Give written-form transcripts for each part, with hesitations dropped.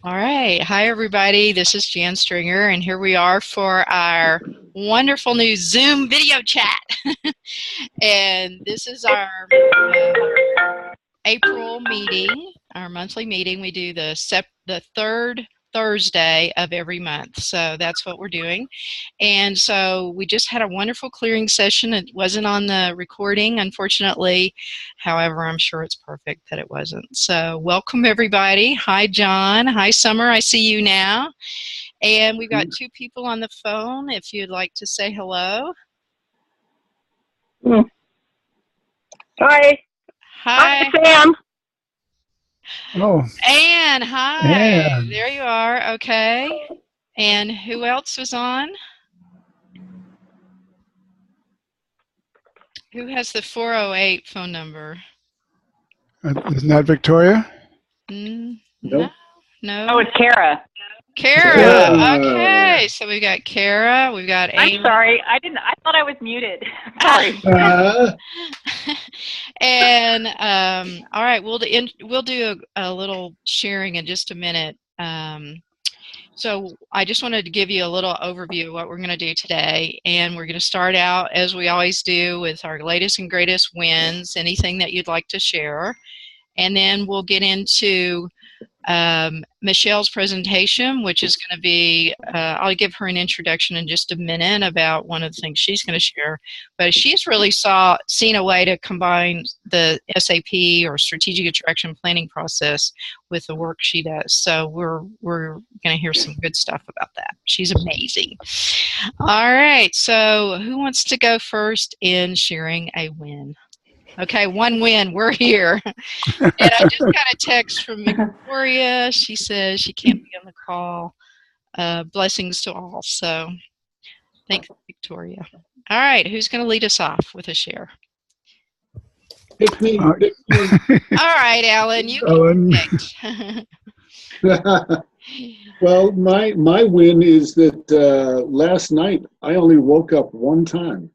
All right. Hi, everybody. This is Jan Stringer, and here we are for our wonderful new Zoom video chat. And this is our April meeting, our monthly meeting. We do the third Thursday of every month. So that's what we're doing. And so we just had a wonderful clearing session. It wasn't on the recording, unfortunately. However, I'm sure it's perfect that it wasn't. So welcome, everybody. Hi, John. Hi, Summer. I see you now. And we've got two people on the phone if you'd like to say hello. Hi. Hi. Hi, Sam. Oh. Anne, hi. Anne. There you are. Okay. And who else was on? Who has the 408 phone number? Isn't that Victoria? Nope. No. Oh, it's Kara. Kara. Okay. So we've got Kara. We've got Amy. I'm sorry. I thought I was muted. Sorry. And all right, we'll do a little sharing in just a minute. So I just wanted to give you a little overview of what we're going to do today, and we're going to start out as we always do with our latest and greatest wins, anything that you'd like to share, and then we'll get into Michelle's presentation, which is going to be, I'll give her an introduction in just a minute about one of the things she's going to share. But she's really seen a way to combine the SAP or Strategic Attraction Planning process with the work she does. So we're going to hear some good stuff about that. She's amazing. All right. So who wants to go first in sharing a win? Okay, one win. We're here. And I just got a text from Victoria. She says she can't be on the call. Blessings to all. So thanks, Victoria. All right, who's going to lead us off with a share? Pick me. All right, Alan, you can pick. Well, my win is that last night I only woke up one time.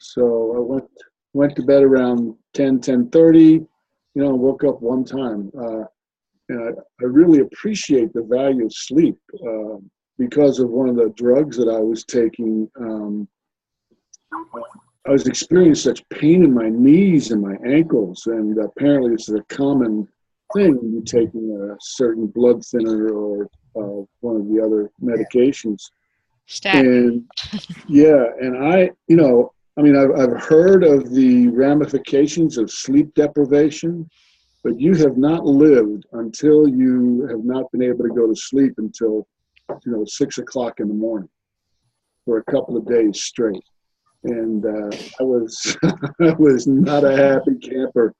So I went to bed around 10:30, woke up one time. And I really appreciate the value of sleep because of one of the drugs that I was taking. I was experiencing such pain in my knees and my ankles, and apparently it's a common thing when you're taking a certain blood thinner or one of the other medications. And yeah, and I've heard of the ramifications of sleep deprivation, but you have not lived until you have not been able to go to sleep until 6 o'clock in the morning for a couple of days straight. And I was not a happy camper.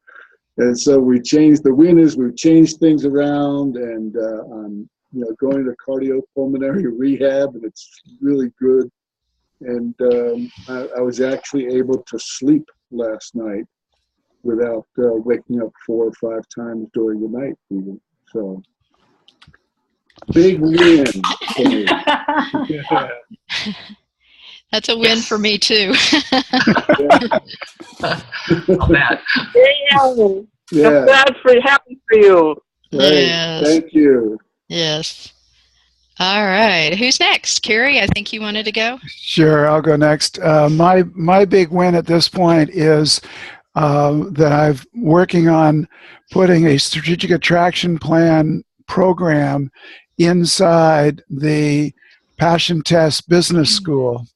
And so we've changed things around, and I'm going to cardiopulmonary rehab, and it's really good. And I was actually able to sleep last night without waking up 4 or 5 times during the night even. So big win for me. Yeah. That's a win for me too. Yeah. I'm happy for you. Right. Yes. Thank you. Yes. All right. Who's next? Carrie, I think you wanted to go. Sure, I'll go next. My big win at this point is that I'm working on putting a strategic attraction plan program inside the Passion Test Business School,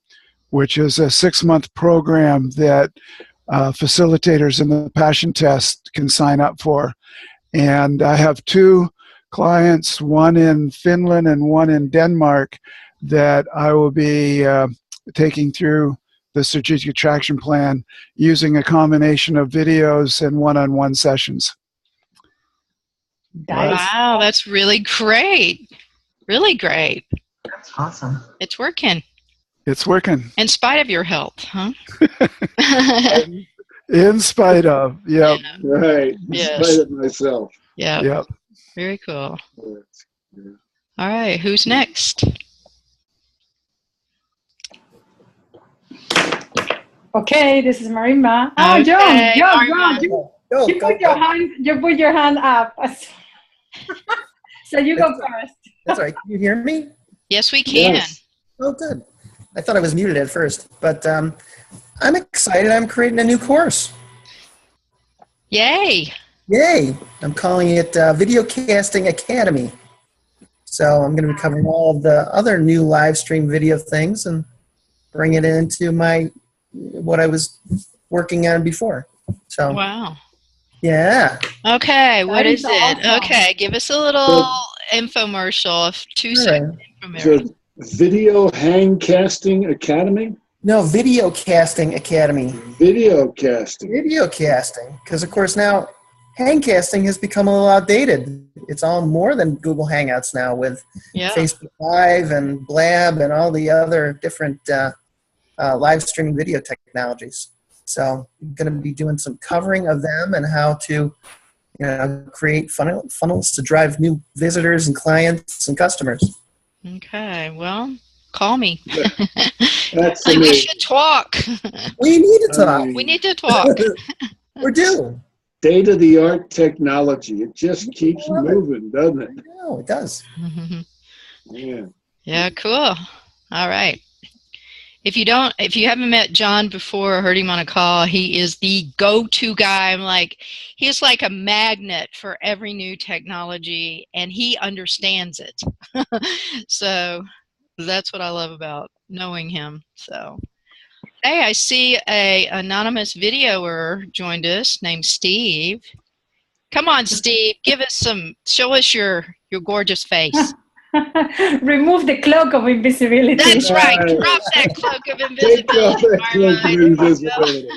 which is a 6-month program that facilitators in the Passion Test can sign up for. And I have 2 clients, one in Finland and one in Denmark, that I will be taking through the strategic attraction plan using a combination of videos and one-on-one sessions. Wow, that's really great. Really great. That's awesome. It's working. It's working. In spite of your health, huh? In spite of, yep. Right. In spite of myself. Yeah. Yep. Very cool. Yeah. All right, who's next? Okay, this is Marima. Oh, Okay, John, you put your hand up. So you go first. That's all right. Can you hear me? Yes, we can. Yes. Oh, good. I thought I was muted at first, but I'm excited. I'm creating a new course. Yay. Yay. I'm calling it Video Casting Academy. So I'm going to be covering all of the other new live stream video things and bring it into what I was working on before. So Wow. yeah. Okay, what That is is it? awesome. Okay, give us a little infomercial, a 2-second infomercial. The Video Hang Casting Academy? No, Video Casting Academy. Video casting. Video casting, because of course now hang casting has become a little outdated. It's all more than Google Hangouts now with Yeah. Facebook Live and Blab and all the other different live streaming video technologies. So I'm going to be doing some covering of them and how to create funnels to drive new visitors and clients and customers. Okay, well, call me. That's Like, we amazing. should talk. We need to talk. We need to talk. We're due. State-of-the-art technology. It just keeps moving, doesn't it? No, it does. Yeah. Yeah, cool. All right. If you haven't met John before or heard him on a call, he is the go-to guy. He's like a magnet for every new technology, and he understands it. So that's what I love about knowing him. So, hey, I see a anonymous videoer joined us named Steve. Come on, Steve, show us your gorgeous face. Remove the cloak of invisibility. That's right. Right. Drop that cloak of Take off invisibility. that cloak of invisibility.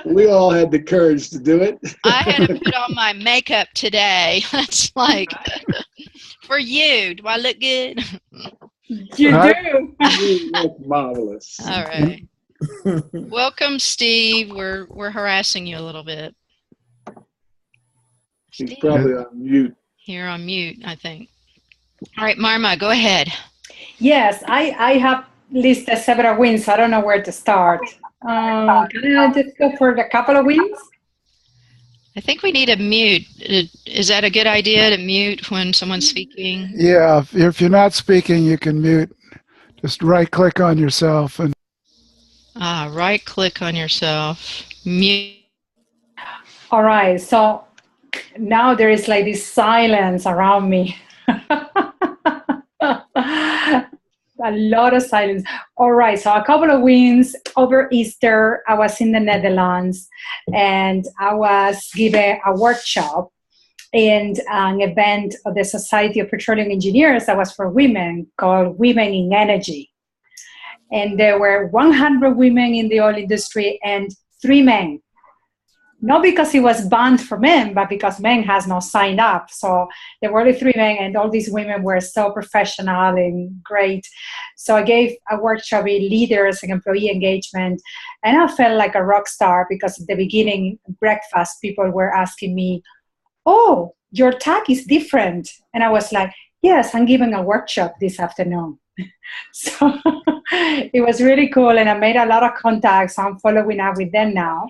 We all had the courage to do it. I had to put on my makeup today. That's like, for you. Do I look good? You do. You look marvelous. All right. Welcome, Steve. We're harassing you a little bit. He's Steve, probably on mute. you're on mute, I think. All right, Marma, go ahead. Yes, I have listed several wins. I don't know where to start. Can I just go for a couple of wins? I think we need a mute. Is that a good idea to mute when someone's speaking? Yeah, if you're not speaking, you can mute. Just right-click on yourself and. Right-click on yourself. Mute. All right, so now there is like this silence around me. A lot of silence. All right, so a couple of wins. Over Easter, I was in the Netherlands and I was given a workshop and an event of the Society of Petroleum Engineers that was for women called Women in Energy. And there were 100 women in the oil industry and 3 men. Not because it was banned for men, but because men has not signed up. So there were only 3 men, and all these women were so professional and great. So I gave a workshop in leaders and employee engagement, and I felt like a rock star because at the beginning, breakfast, people were asking me, "Oh, your tag is different." And I was like, "Yes, I'm giving a workshop this afternoon." So it was really cool, and I made a lot of contacts. I'm following up with them now.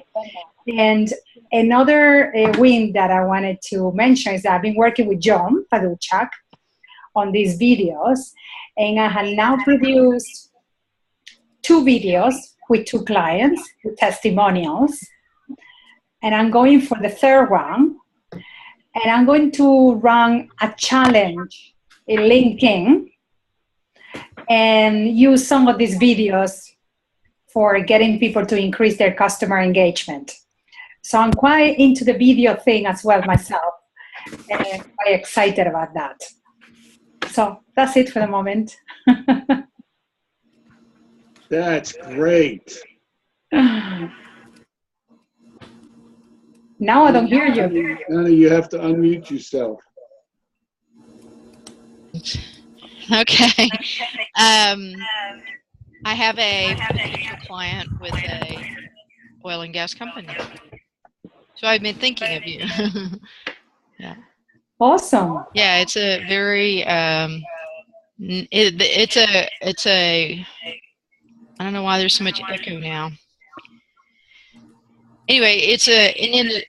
And another win that I wanted to mention is that I've been working with John Paduchak on these videos, and I have now produced 2 videos with 2 clients, with testimonials, and I'm going for the 3rd one, and I'm going to run a challenge in LinkedIn and use some of these videos for getting people to increase their customer engagement. So I'm quite into the video thing as well myself, and I'm quite excited about that. So that's it for the moment. That's great. Now I don't hear you. Anna, you have to unmute yourself. Okay. I have a potential client with a oil and gas company. So I've been thinking of you. Yeah. Awesome. Yeah, it's a very it's a I don't know why there's so much echo now. Anyway, it's an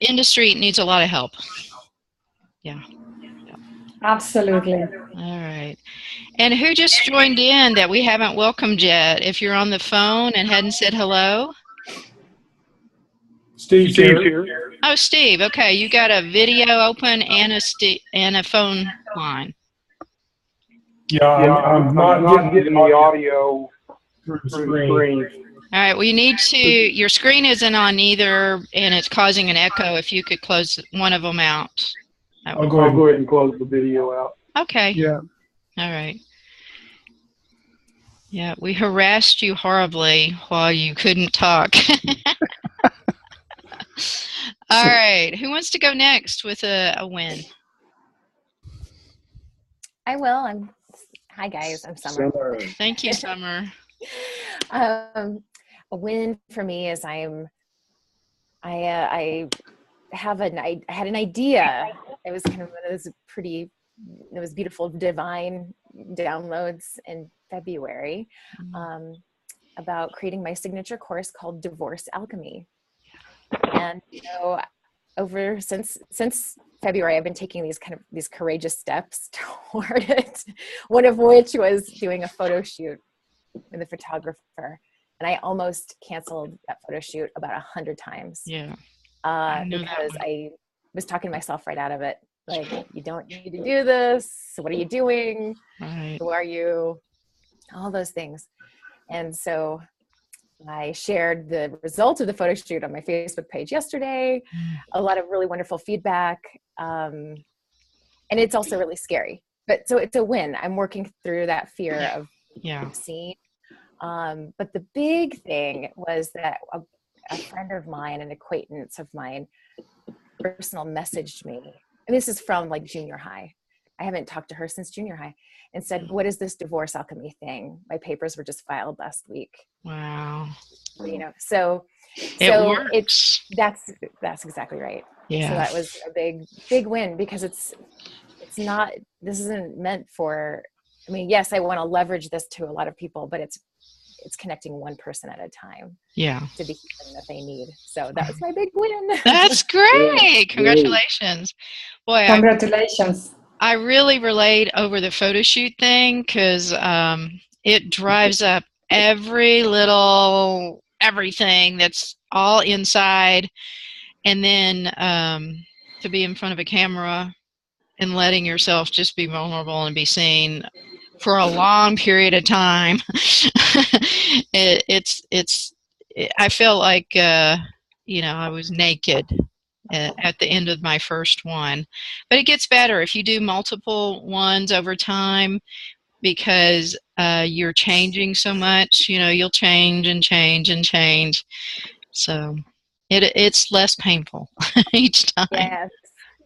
industry that needs a lot of help. Yeah. Absolutely. All right. And who just joined in that we haven't welcomed yet? If you're on the phone and hadn't said hello. Steve's here. Oh, Steve. Okay, you got a video open and a phone line. Yeah, I'm not getting the audio through the screen. All right. Well, you need to. Your screen isn't on either, and it's causing an echo. If you could close one of them out. I'll go ahead and close the video out. Okay. Yeah. All right. Yeah, we harassed you horribly while you couldn't talk. All right. Who wants to go next with a win? I will. Hi guys. I'm Summer. Thank you, Summer. A win for me is I had an idea. It was kind of one of those beautiful divine downloads in February about creating my signature course called Divorce Alchemy. And since February, I've been taking these courageous steps toward it. One of which was doing a photo shoot with a photographer, and I almost canceled that photo shoot about 100 times. Yeah, because I was talking myself right out of it. Like, you don't need to do this. So what are you doing? Right. Who are you? All those things. And so I shared the results of the photo shoot on my Facebook page yesterday. A lot of really wonderful feedback. And it's also really scary. But so it's a win. I'm working through that fear of seeing. But the big thing was that a friend of mine, an acquaintance of mine, personal messaged me. And this is from like junior high. I haven't talked to her since junior high, and said, "What is this divorce alchemy thing? My papers were just filed last week." Wow. So works. That's exactly right. Yeah. So that was a big win, because this isn't meant for, yes, I want to leverage this to a lot of people, but it's connecting one person at a time. Yeah. To the healing that they need. So that was my big win. That's great. Congratulations. Boy, Congratulations. I really relate over the photo shoot thing, because it drives up everything that's all inside, and then to be in front of a camera and letting yourself just be vulnerable and be seen for a long period of time. I feel like I was naked at the end of my first one. But it gets better if you do multiple ones over time, because you're changing so much. You'll change and change and change. So it's less painful each time. Yes.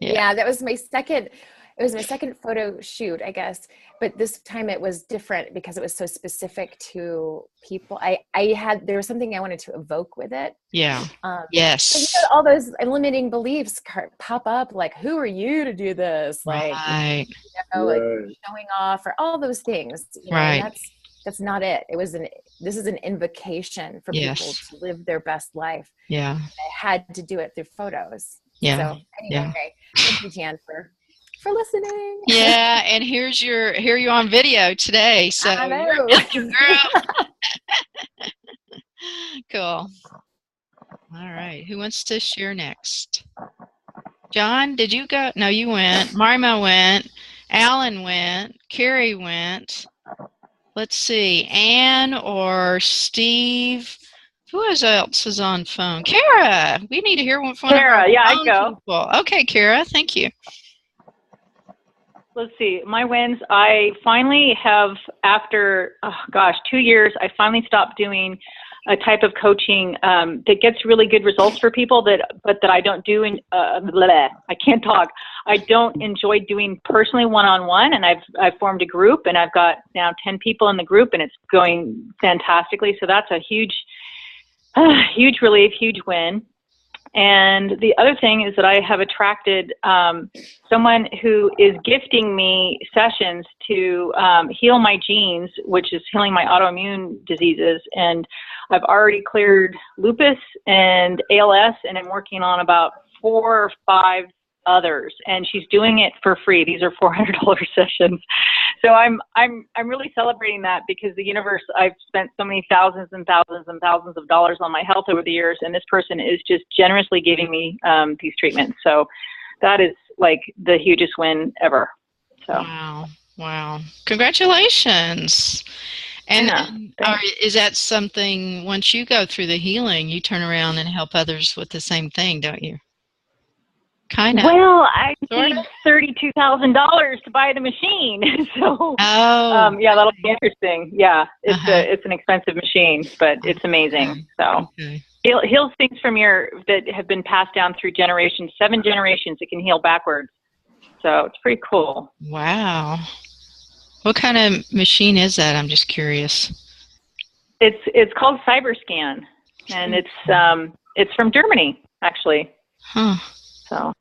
Yeah, that was my second. It was my second photo shoot, I guess. But this time it was different because it was so specific to people. There was something I wanted to evoke with it. Yeah. Yes. All those limiting beliefs pop up, like, who are you to do this? Like, right. Like showing off, or all those things. Right. That's not it. This is an invocation for people to live their best life. Yeah. I had to do it through photos. Yeah. So anyway, thank you, Jan, for listening. Yeah, and here you're on video today. So I know. Girl. Cool. All right. Who wants to share next? John, did you go? No, you went. Marima went. Alan went. Carrie went. Let's see. Anne or Steve. Who else is on phone? Kara. We need to hear one from Kara. Yeah, I go. People. Okay, Kara. Thank you. Let's see. My wins. I finally have, after 2 years, I finally stopped doing a type of coaching that gets really good results for people, but that I don't do. I can't talk. I don't enjoy doing personally one-on-one, and I've formed a group, and I've got now 10 people in the group, and it's going fantastically. So that's a huge relief, huge win. And the other thing is that I have attracted someone who is gifting me sessions to heal my genes, which is healing my autoimmune diseases. And I've already cleared lupus and ALS, and I'm working on about 4 or 5 others, and she's doing it for free. These are $400 sessions. So I'm really celebrating that, because the universe, I've spent so many thousands and thousands and thousands of dollars on my health over the years, and this person is just generously giving me these treatments. So that is like the hugest win ever. So wow, congratulations. And, is that something, once you go through the healing, you turn around and help others with the same thing, don't you? Kind of. Well, I need $32,000 to buy the machine. So, yeah, that'll be interesting. Yeah, it's an expensive machine, but it's amazing. So, heals things from that have been passed down through generations, 7 generations. It can heal backwards. So it's pretty cool. Wow. What kind of machine is that? I'm just curious. It's called CyberScan, and it's from Germany, actually. Huh. So.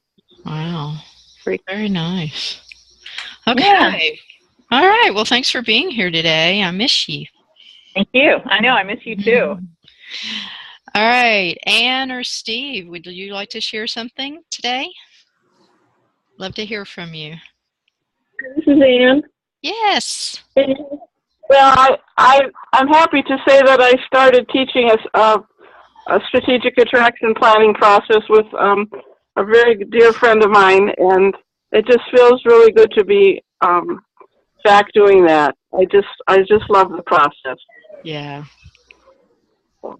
Wow. Very nice. Okay. Yeah. All right. Well, thanks for being here today. I miss you. Thank you. I know. I miss you too. All right. Anne or Steve, would you like to share something today? Love to hear from you. This is Anne. Yes. Well, I'm happy to say that I started teaching a strategic attraction planning process with a very dear friend of mine, and it just feels really good to be back doing that. I just love the process. Yeah.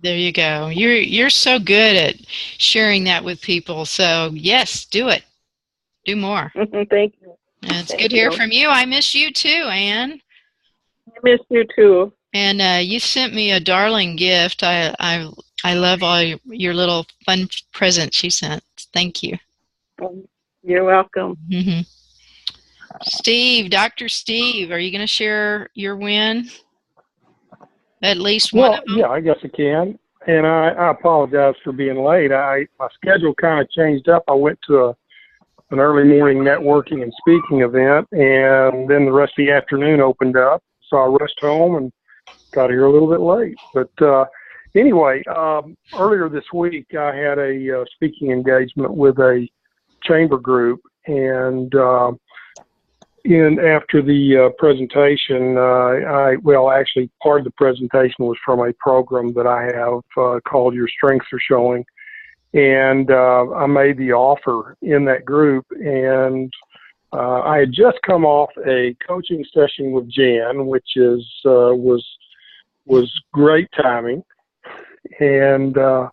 There you go. You're so good at sharing that with people. So yes, do it. Do more. Thank you. It's good to hear from you. I miss you too, Anne. I miss you too. And you sent me a darling gift. I love all your little fun presents you sent. Thank you. You're welcome. Mm-hmm. Steve, Dr. Steve, are you going to share your win? At least one of them? Yeah, I guess I can. And I apologize for being late. My schedule kind of changed up. I went to an early morning networking and speaking event, and then the rest of the afternoon opened up. So I rushed home and got here a little bit late. But anyway, earlier this week I had a speaking engagement with a chamber group, and after the presentation, actually part of the presentation was from a program that I have called Your Strengths Are Showing. And I made the offer in that group, and I had just come off a coaching session with Jan, which was great timing. And I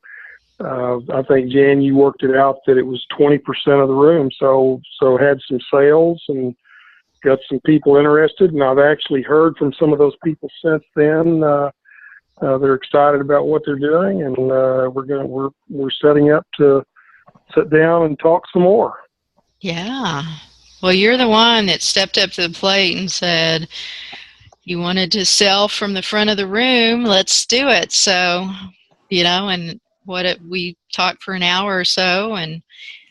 think, Jan, you worked it out that it was 20% of the room, so had some sales and got some people interested. And I've actually heard from some of those people since then. They're excited about what they're doing, and we're setting up to sit down and talk some more. Yeah. Well, you're the one that stepped up to the plate and said you wanted to sell from the front of the room. Let's do it. So, and we talked for an hour or so, and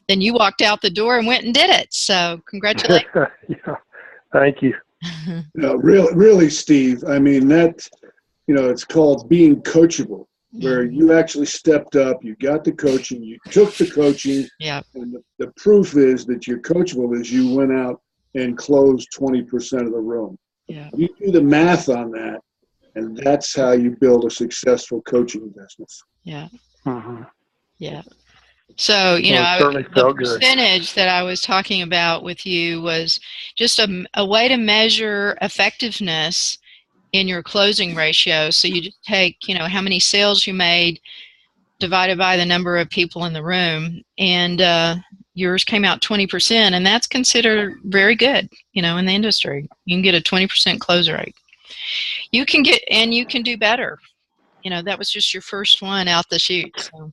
then you walked out the door and went and did it. So, congratulations. Yeah. Thank you. Really, Steve. I mean, it's called being coachable, where you actually stepped up, you got the coaching, you took the coaching, and the proof is that you're coachable is you went out and closed 20% of the room. Yeah. You do the math on that, and that's how you build a successful coaching business. Yeah. Mm-hmm. Yeah. So, the percentage that I was talking about with you was just a way to measure effectiveness in your closing ratio. So you just take, how many sales you made divided by the number of people in the room, and yours came out 20%, and that's considered very good, in the industry. You can get a 20% close rate. You can do better. That was just your first one out the chute. So.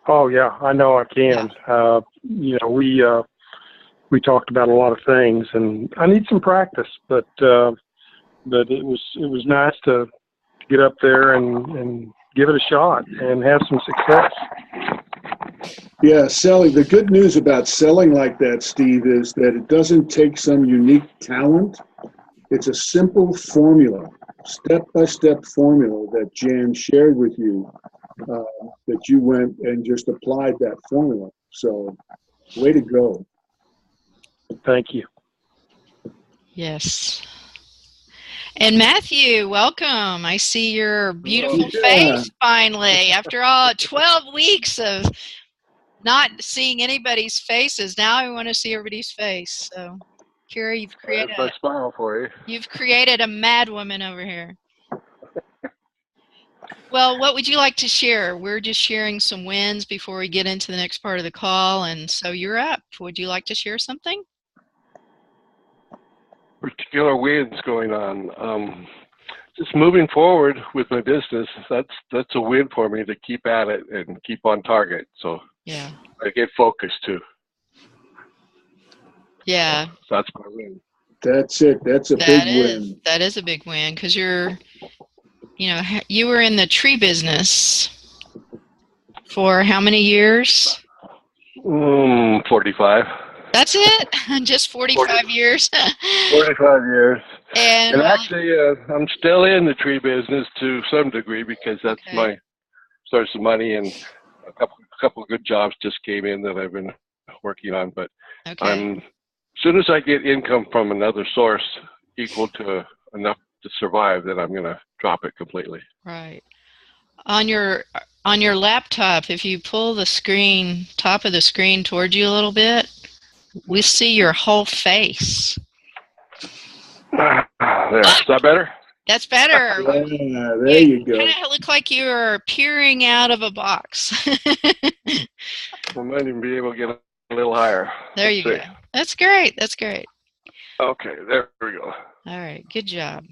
Oh yeah, I know I can. Yeah. We talked about a lot of things, and I need some practice, but it was nice to get up there and give it a shot and have some success. Yeah, selling. The good news about selling like that, Steve, is that it doesn't take some unique talent. It's a simple formula, step-by-step formula that Jan shared with you, that you went and just applied that formula. So, way to go. Thank you. Yes. And Matthew, welcome. I see your beautiful Yeah. face finally. After all 12 weeks of not seeing anybody's faces, now I want to see everybody's face. So, Kira, There's my smile for you. you've created a mad woman over here. Well, what would you like to share? We're just sharing some wins before we get into the next part of the call, and so you're up. Would you like to share something? Particular wins going on. Just moving forward with my business. That's a win for me to keep at it and keep on target. So Yeah. I get focused too. Yeah. So that's my win. That's it. That's a big win. That is a big win because you were in the tree business for how many years? 45. That's it? Just 45 years? 45 years. And actually, I'm still in the tree business to some degree because that's my source of money, and a couple of good jobs just came in that I've been working on. But as soon as I get income from another source equal to enough to survive, then I'm going to drop it completely. Right. On your laptop, if you pull the screen, top of the screen towards you a little bit, we see your whole face. There. Is that better? That's better. Yeah, there you go. Kind of look like you are peering out of a box. I might even be able to get a little higher. There you go. That's great. That's great. Okay, there we go. All right, good job.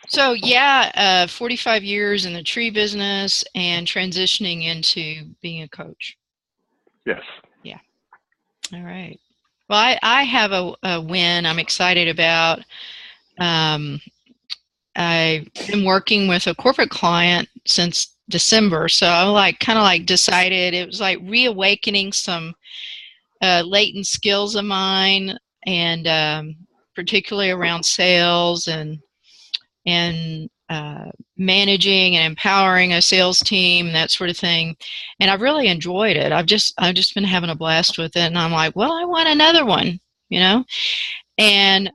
So 45 years in the tree business and transitioning into being a coach. Yes. Yeah. All right. Well, I have a win I'm excited about. I've been working with a corporate client since December, so I kind of decided it was like reawakening some latent skills of mine, and particularly around sales and managing and empowering a sales team, that sort of thing. And I've really enjoyed it. I've just been having a blast with it, and I'm like, well, I want another one, And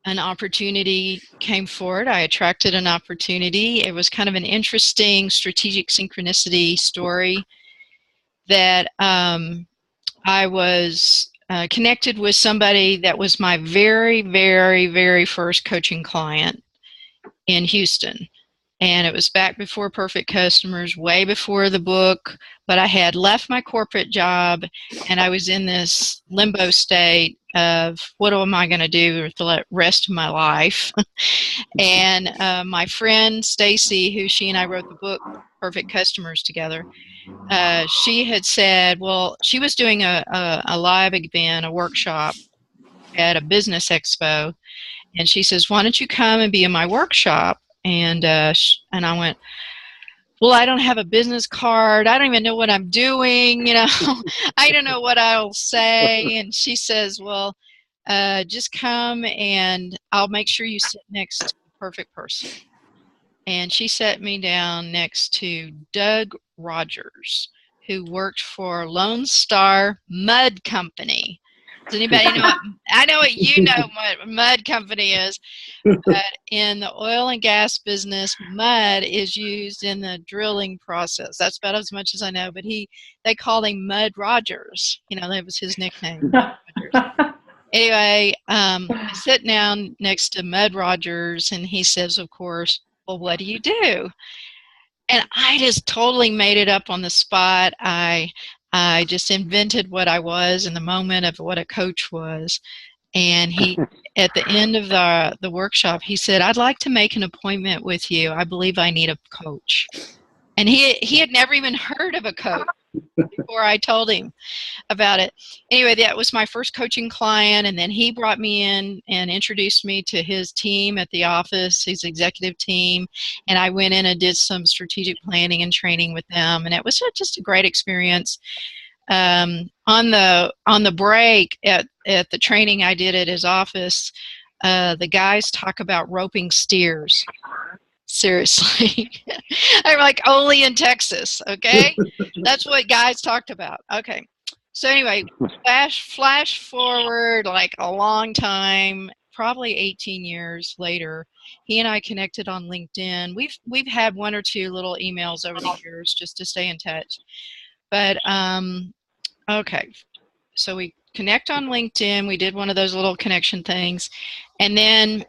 an opportunity came forward. I attracted an opportunity. It was kind of an interesting strategic synchronicity story that I was connected with somebody that was my very, very, very first coaching client in Houston. And it was back before Perfect Customers, way before the book, but I had left my corporate job and I was in this limbo state of what am I going to do with the rest of my life. And my friend Stacy, who she and I wrote the book Perfect Customers together, she had said, well, she was doing a live event, a workshop at a business expo, and she says, why don't you come and be in my workshop? And I went, well, I don't have a business card. I don't even know what I'm doing. I don't know what I'll say. And she says, well, just come and I'll make sure you sit next to the perfect person. And she sat me down next to Doug Rogers, who worked for Lone Star Mud Company. Does anybody know what, I know what you know what Mud Company is, but in the oil and gas business, mud is used in the drilling process. That's about as much as I know, but they called him Mud Rogers. That was his nickname. Anyway, I sit down next to Mud Rogers, and he says, of course, well, what do you do? And I just totally made it up on the spot. I just invented what I was in the moment of what a coach was. And he, at the end of the workshop, he said, I'd like to make an appointment with you. I believe I need a coach. And he had never even heard of a coach before I told him about it. Anyway, that was my first coaching client, and then he brought me in and introduced me to his team at the office, his executive team, and I went in and did some strategic planning and training with them, and it was just a great experience. On the break at the training I did at his office, the guys talk about roping steers. Seriously. I'm like, only in Texas, okay? That's what guys talked about. Okay. So anyway, flash forward like a long time, probably 18 years later, he and I connected on LinkedIn. We've had one or two little emails over the years just to stay in touch. But okay, so we connect on LinkedIn. We did one of those little connection things, and then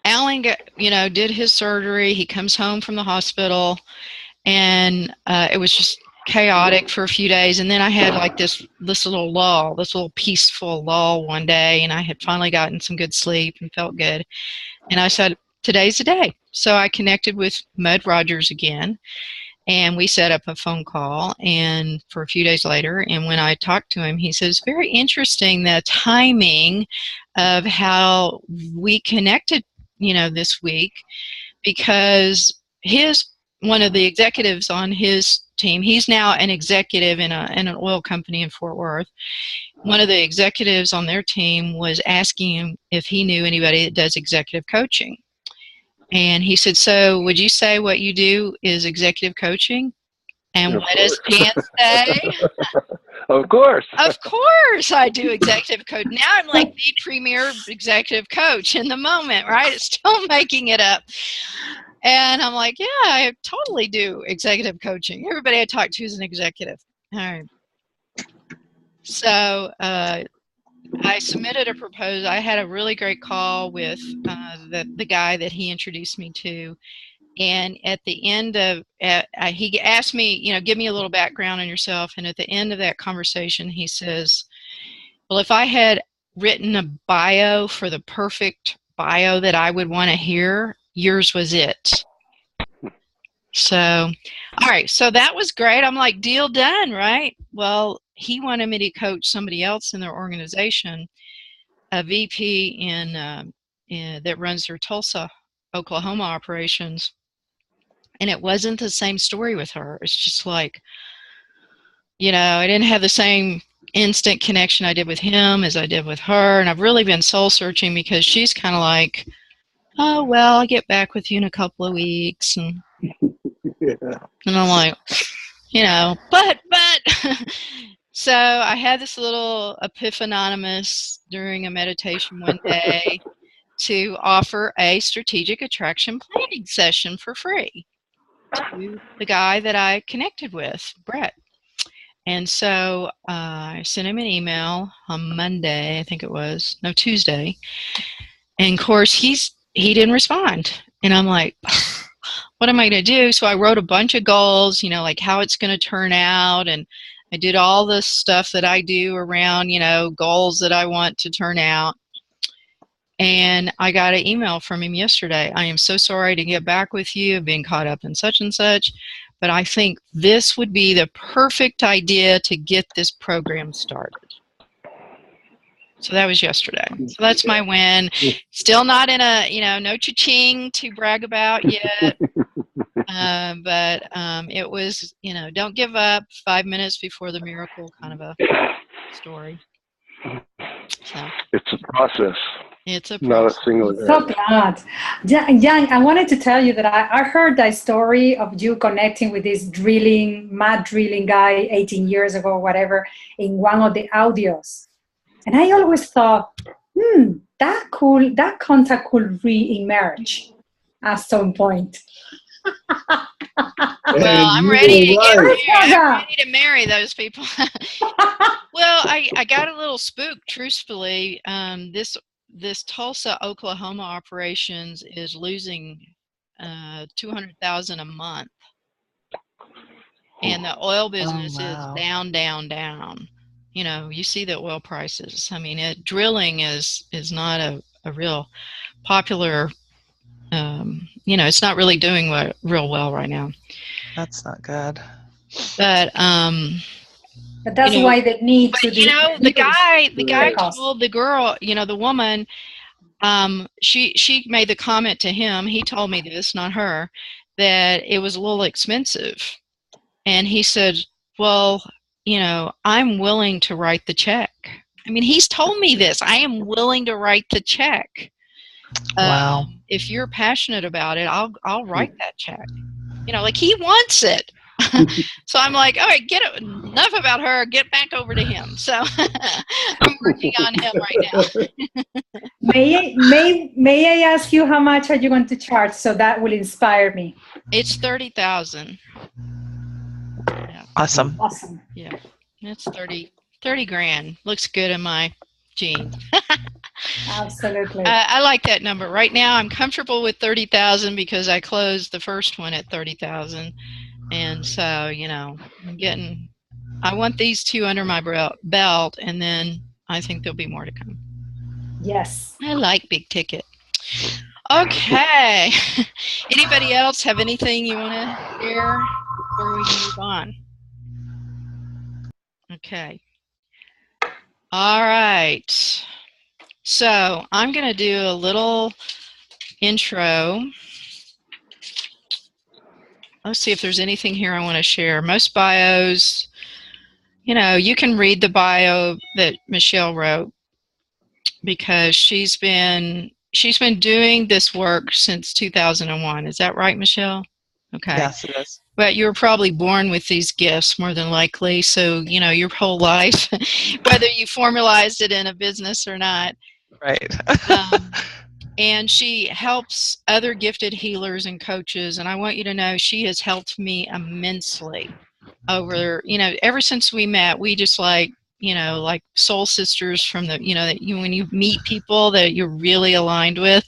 Alan did his surgery. He comes home from the hospital, and it was just chaotic for a few days, and then I had like this little peaceful lull one day, and I had finally gotten some good sleep and felt good, and I said, today's the day. So I connected with Mud Rogers again, and we set up a phone call, and for a few days later, and when I talked to him, he says, very interesting, the timing of how we connected this week, because one of the executives on his team, he's now an executive in an oil company in Fort Worth. One of the executives on their team was asking him if he knew anybody that does executive coaching. And he said, so would you say what you do is executive coaching? And what does Dan say? Of course. Of course I do executive coach. Now I'm like the premier executive coach in the moment, right? It's still making it up. And I'm like, yeah, I totally do executive coaching. Everybody I talk to is an executive. All right. So I submitted a proposal. I had a really great call with the guy that he introduced me to. And at the end of, he asked me, give me a little background on yourself. And at the end of that conversation, he says, well, if I had written a bio for the perfect bio that I would want to hear, yours was it. So, all right. So that was great. I'm like, deal done, right? Well, he wanted me to coach somebody else in their organization, a VP that runs their Tulsa, Oklahoma operations. And it wasn't the same story with her. It's just like, I didn't have the same instant connection I did with him as I did with her. And I've really been soul searching, because she's kind of like, oh, well, I'll get back with you in a couple of weeks. And, and I'm like, but. So I had this little epiphanonymous during a meditation one day to offer a strategic attraction planning session for free to the guy that I connected with, Brett. And so I sent him an email on Monday, I think it was, no, Tuesday. And of course, he didn't respond. And I'm like, what am I going to do? So I wrote a bunch of goals, like how it's going to turn out. And I did all the stuff that I do around, goals that I want to turn out. And I got an email from him yesterday. I am so sorry to get back with you. I've been caught up in such and such. But I think this would be the perfect idea to get this program started. So that was yesterday. So that's my win. Still not in no cha-ching to brag about yet. But it was, don't give up, 5 minutes before the miracle kind of a story. So. It's a process. It's a not a single event. So glad. Jan, I wanted to tell you that I heard that story of you connecting with this mad drilling guy 18 years ago or whatever in one of the audios. And I always thought, that contact could re-emerge at some point. Well, I'm ready to marry those people. Well, I got a little spooked, truthfully. This Tulsa, Oklahoma operations is losing $200,000 a month, and the oil business is down. You see the oil prices. I mean, drilling is not a real popular. It's not really doing real well right now. That's not good. But that's why they need to. The guy told the girl, the woman. She made the comment to him. He told me this, not her, that it was a little expensive, and he said, "Well, I'm willing to write the check." I mean, he's told me this. I am willing to write the check. Wow. If you're passionate about it, I'll write that check. Like he wants it. So I'm like, all right, enough about her. Get back over to him. So I'm working on him right now. May I ask you how much are you going to charge? So that will inspire me. It's 30,000. Yeah. Awesome. Awesome. Yeah, it's 30 grand. Looks good in my jeans. Absolutely. I like that number. Right now, I'm comfortable with 30,000 because I closed the first one at 30,000, and so you know, I want these two under my belt, and then I think there'll be more to come. Yes. I like big ticket. Okay. Anybody else have anything you want to share before we move on? Okay. All right. So I'm going to do a little intro. Let's see if there's anything here I want to share. Most bios, you know, you can read the bio that Michelle wrote because she's been doing this work since 2001. Is that right, Michelle? Okay. Yes, it is. But you were probably born with these gifts more than likely. So, you know, your whole life, whether you formalized it in a business or not. Right. And she helps other gifted healers and coaches. And I want you to know she has helped me immensely over, you know, ever since we met. We just like soul sisters from the, you know, that when you meet people that you're really aligned with.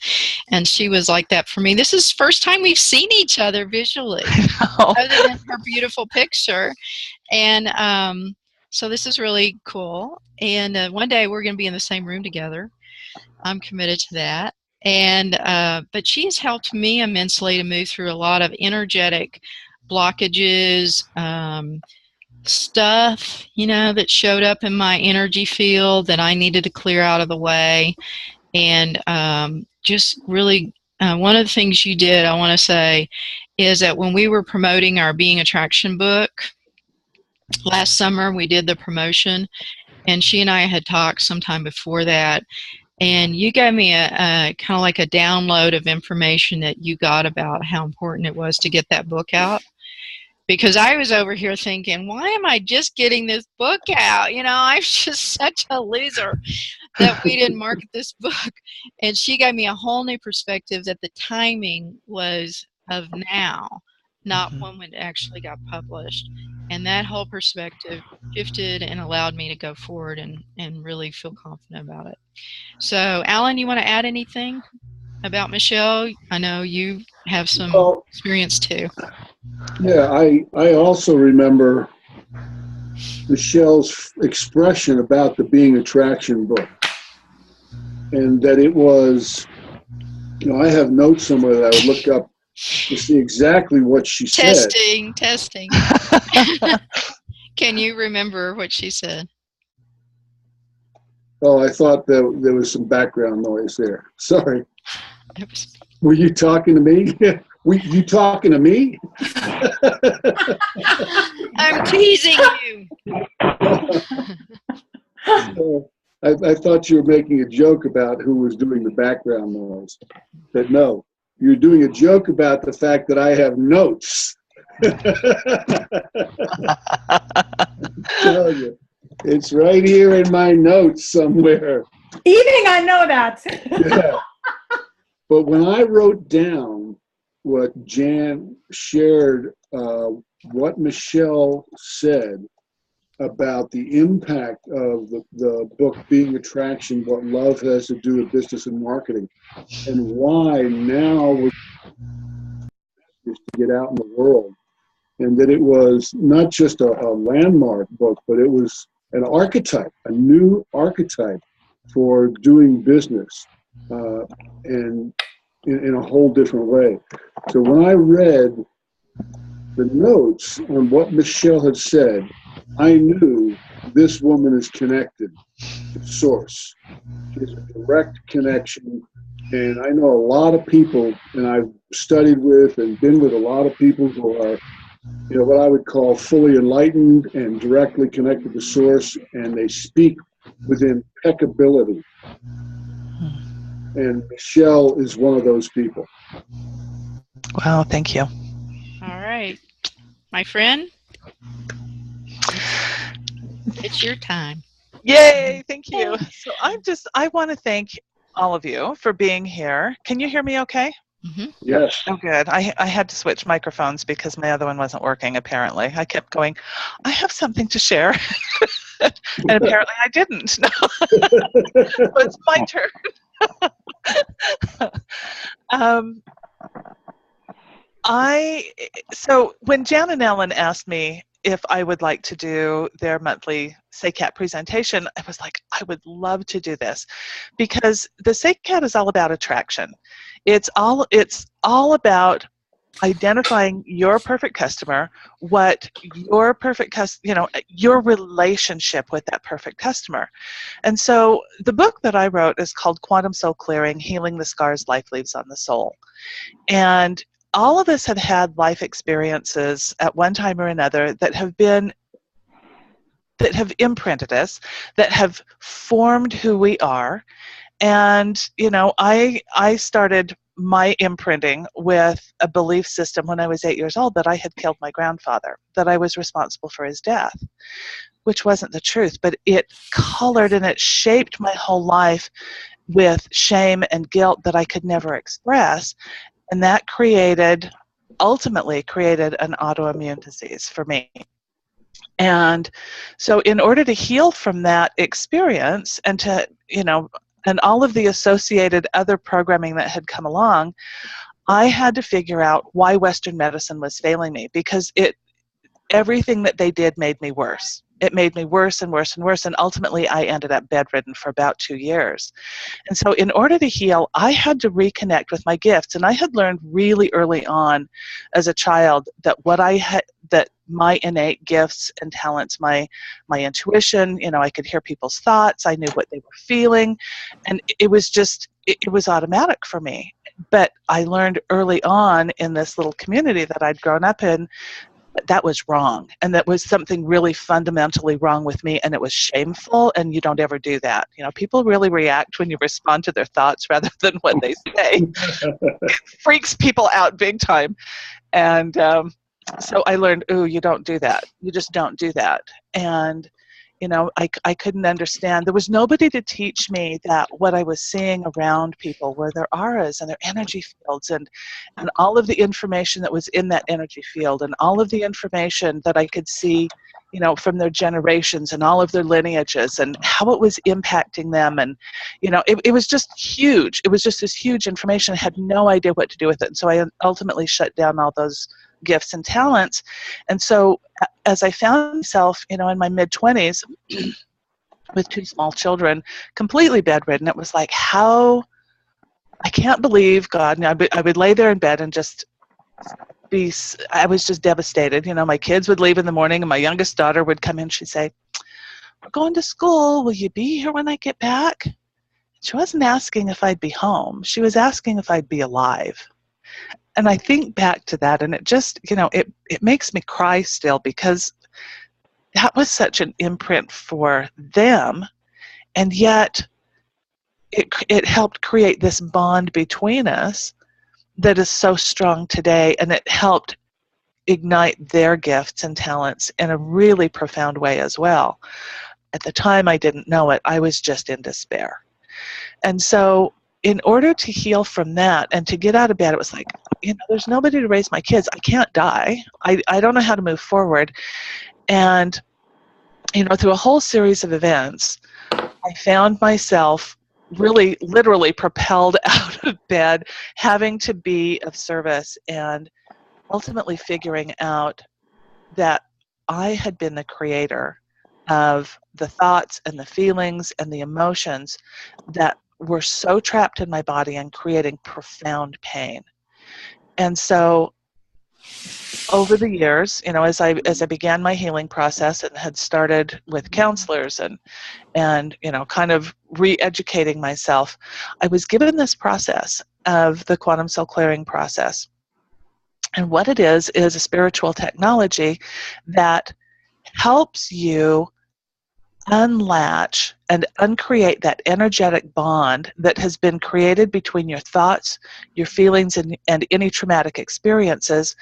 And she was like that for me. This is the first time we've seen each other visually, other than her beautiful picture. And so this is really cool. And one day we're going to be in the same room together. I'm committed to that. And but she's helped me immensely to move through a lot of energetic blockages, stuff, you know, that showed up in my energy field that I needed to clear out of the way. And just really, one of the things you did, I want to say, is that when we were promoting our Being Attraction book last summer, we did the promotion, and she and I had talked sometime before that. And you gave me a kind of like a download of information that you got about how important it was to get that book out. Because I was over here thinking, why am I just getting this book out? You know, I'm just such a loser that we didn't market this book. And she gave me a whole new perspective that the timing was of now, not when it actually got published. And that whole perspective shifted and allowed me to go forward and really feel confident about it. So, Alan, you want to add anything about Michelle? I know you have some experience too. Yeah, I also remember Michelle's expression about the Being Attraction book, and that it was, you know, I have notes somewhere that I would look up to see exactly what she said. Testing. Can you remember what she said? Oh, I thought that there was some background noise there. Sorry. Were you talking to me? You talking to me? I'm teasing you. I thought you were making a joke about who was doing the background noise. But no, you're doing a joke about the fact that I have notes. Tell you. It's right here in my notes somewhere. Even I know that. Yeah. But when I wrote down what Jan shared, what Michelle said about the impact of the book Being Attraction, What Love Has to Do with Business and Marketing, and why now we're to get out in the world, and that it was not just a landmark book, but it was an archetype, a new archetype for doing business, and in a whole different way. So when I read the notes on what Michelle had said, I knew this woman is connected to Source. She has a direct connection. And I know a lot of people, and I've studied with and been with a lot of people who are, you know, what I would call fully enlightened and directly connected to Source, and they speak with impeccability. And Michelle is one of those people. Wow, thank you. All right. my friend, it's your time. Yay, thank you. So I want to thank all of you for being here. Can you hear me okay? Mm-hmm. Yes. Oh, good. I had to switch microphones because my other one wasn't working, apparently. I kept going, I have something to share. And apparently I didn't. No. So it's my turn. So when Jan and Ellen asked me if I would like to do their monthly SACAT presentation, I was like, I would love to do this, because the SACAT is all about attraction. It's all about identifying your perfect customer, what your perfect your relationship with that perfect customer. And so the book that I wrote is called Quantum Soul Clearing: Healing the Scars Life Leaves on the Soul. And all of us have had life experiences at one time or another that have imprinted us, that have formed who we are. And I started my imprinting with a belief system when I was 8 years old that I had killed my grandfather, that I was responsible for his death, which wasn't the truth, but it colored and it shaped my whole life with shame and guilt that I could never express. And that ultimately created an autoimmune disease for me. And so in order to heal from that experience and and all of the associated other programming that had come along, I had to figure out why Western medicine was failing me, because everything that they did made me worse. It made me worse and worse and worse, and ultimately I ended up bedridden for about 2 years. And so in order to heal, I had to reconnect with my gifts. And I had learned really early on as a child that that my innate gifts and talents, my intuition, I could hear people's thoughts, I knew what they were feeling, and it was automatic for me. But I learned early on in this little community that I'd grown up in that was wrong, and that was something really fundamentally wrong with me, and it was shameful, and you don't ever do that. People really react when you respond to their thoughts rather than what they say. It freaks people out big time. And so I learned, you don't do that. You just don't do that. And I couldn't understand. There was nobody to teach me that what I was seeing around people were their auras and their energy fields, and all of the information that was in that energy field, and all of the information that I could see, from their generations and all of their lineages, and how it was impacting them. And, it was just huge. It was just this huge information. I had no idea what to do with it. And so I ultimately shut down all those gifts and talents. And so as I found myself, in my mid-20s with 2 small children, completely bedridden, it was like, I can't believe God. And I would lay there in bed and I was just devastated. My kids would leave in the morning, and my youngest daughter would come in. She'd say, "We're going to school. Will you be here when I get back?" She wasn't asking if I'd be home. She was asking if I'd be alive. And I think back to that, and it just, it makes me cry still, because that was such an imprint for them. And yet it helped create this bond between us that is so strong today. And it helped ignite their gifts and talents in a really profound way as well. At the time, I didn't know it. I was just in despair. And so in order to heal from that and to get out of bed, it was like, there's nobody to raise my kids. I can't die. I don't know how to move forward. And, through a whole series of events, I found myself really literally propelled out of bed, having to be of service, and ultimately figuring out that I had been the creator of the thoughts and the feelings and the emotions that were so trapped in my body and creating profound pain. And so over the years, as I began my healing process and had started with counselors and kind of re-educating myself, I was given this process of the quantum soul clearing process. And what it is a spiritual technology that helps you unlatch and uncreate that energetic bond that has been created between your thoughts, your feelings, and any traumatic experiences,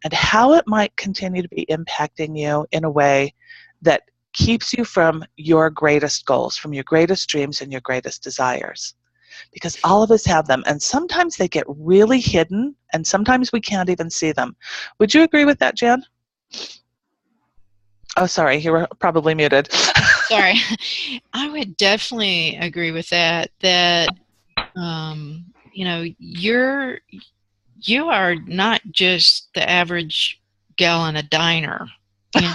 and how it might continue to be impacting you in a way that keeps you from your greatest goals, from your greatest dreams and your greatest desires. Because all of us have them, and sometimes they get really hidden, and sometimes we can't even see them. Would you agree with that, Jan? Oh, sorry, you were probably muted. Sorry. I would definitely agree with that, you know, you are not just the average gal in a diner. You know?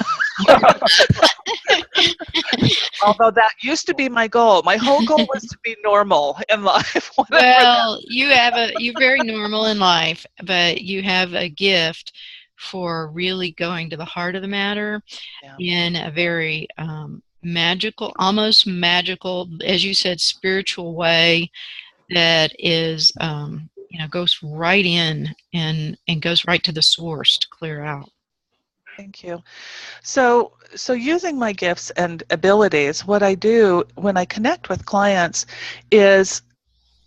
Although that used to be my goal. My whole goal was to be normal in life. Well, you're very normal in life, but you have a gift for really going to the heart of the matter in a very magical, almost magical, as you said, spiritual way that is, you know, goes right in and goes right to the source to clear out. Thank you. So using my gifts and abilities, what I do when I connect with clients is,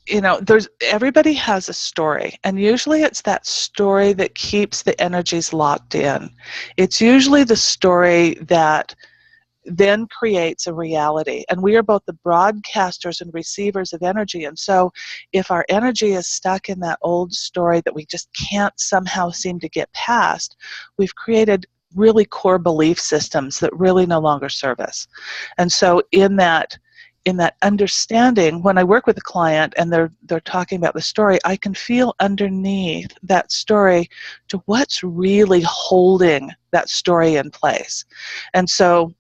you know, everybody has a story, and usually it's that story that keeps the energies locked in. It's usually the story that then creates a reality, and we are both the broadcasters and receivers of energy. And so if our energy is stuck in that old story that we just can't somehow seem to get past, we've created really core belief systems that really no longer serve us. And so in that understanding, when I work with a client and they're talking about the story, I can feel underneath that story to what's really holding that story in place. And so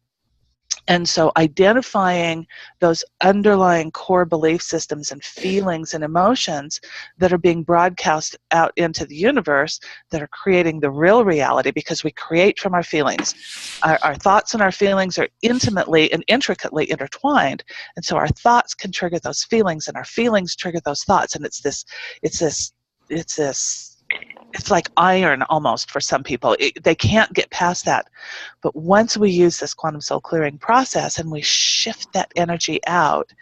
identifying those underlying core belief systems and feelings and emotions that are being broadcast out into the universe that are creating the real reality, because we create from our feelings. Our thoughts and our feelings are intimately and intricately intertwined, and so our thoughts can trigger those feelings, and our feelings trigger those thoughts, and it's like iron almost for some people. They can't get past that. But once we use this quantum soul clearing process and we shift that energy out,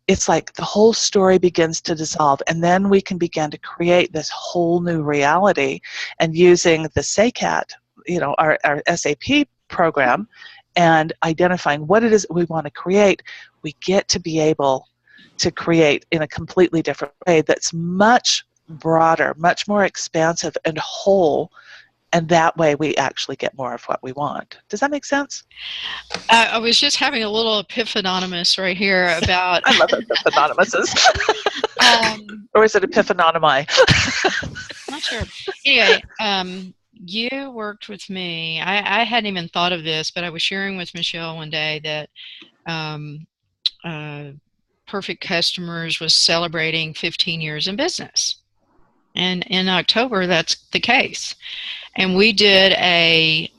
it's like the whole story begins to dissolve, and then we can begin to create this whole new reality. And using the SACAT, you know, our SAP program, and identifying what it is that we want to create, we get to be able to create in a completely different way that's much broader, much more expansive and whole, and that way we actually get more of what we want. Does that make sense? I was just having a little epiphanonymous right here about... I love epiphanonymouses. Or is it epiphanonymi? Not sure. Anyway, you worked with me. I hadn't even thought of this, but I was sharing with Michelle one day that Perfect Customers was celebrating 15 years in business. And in October, that's the case. And we did a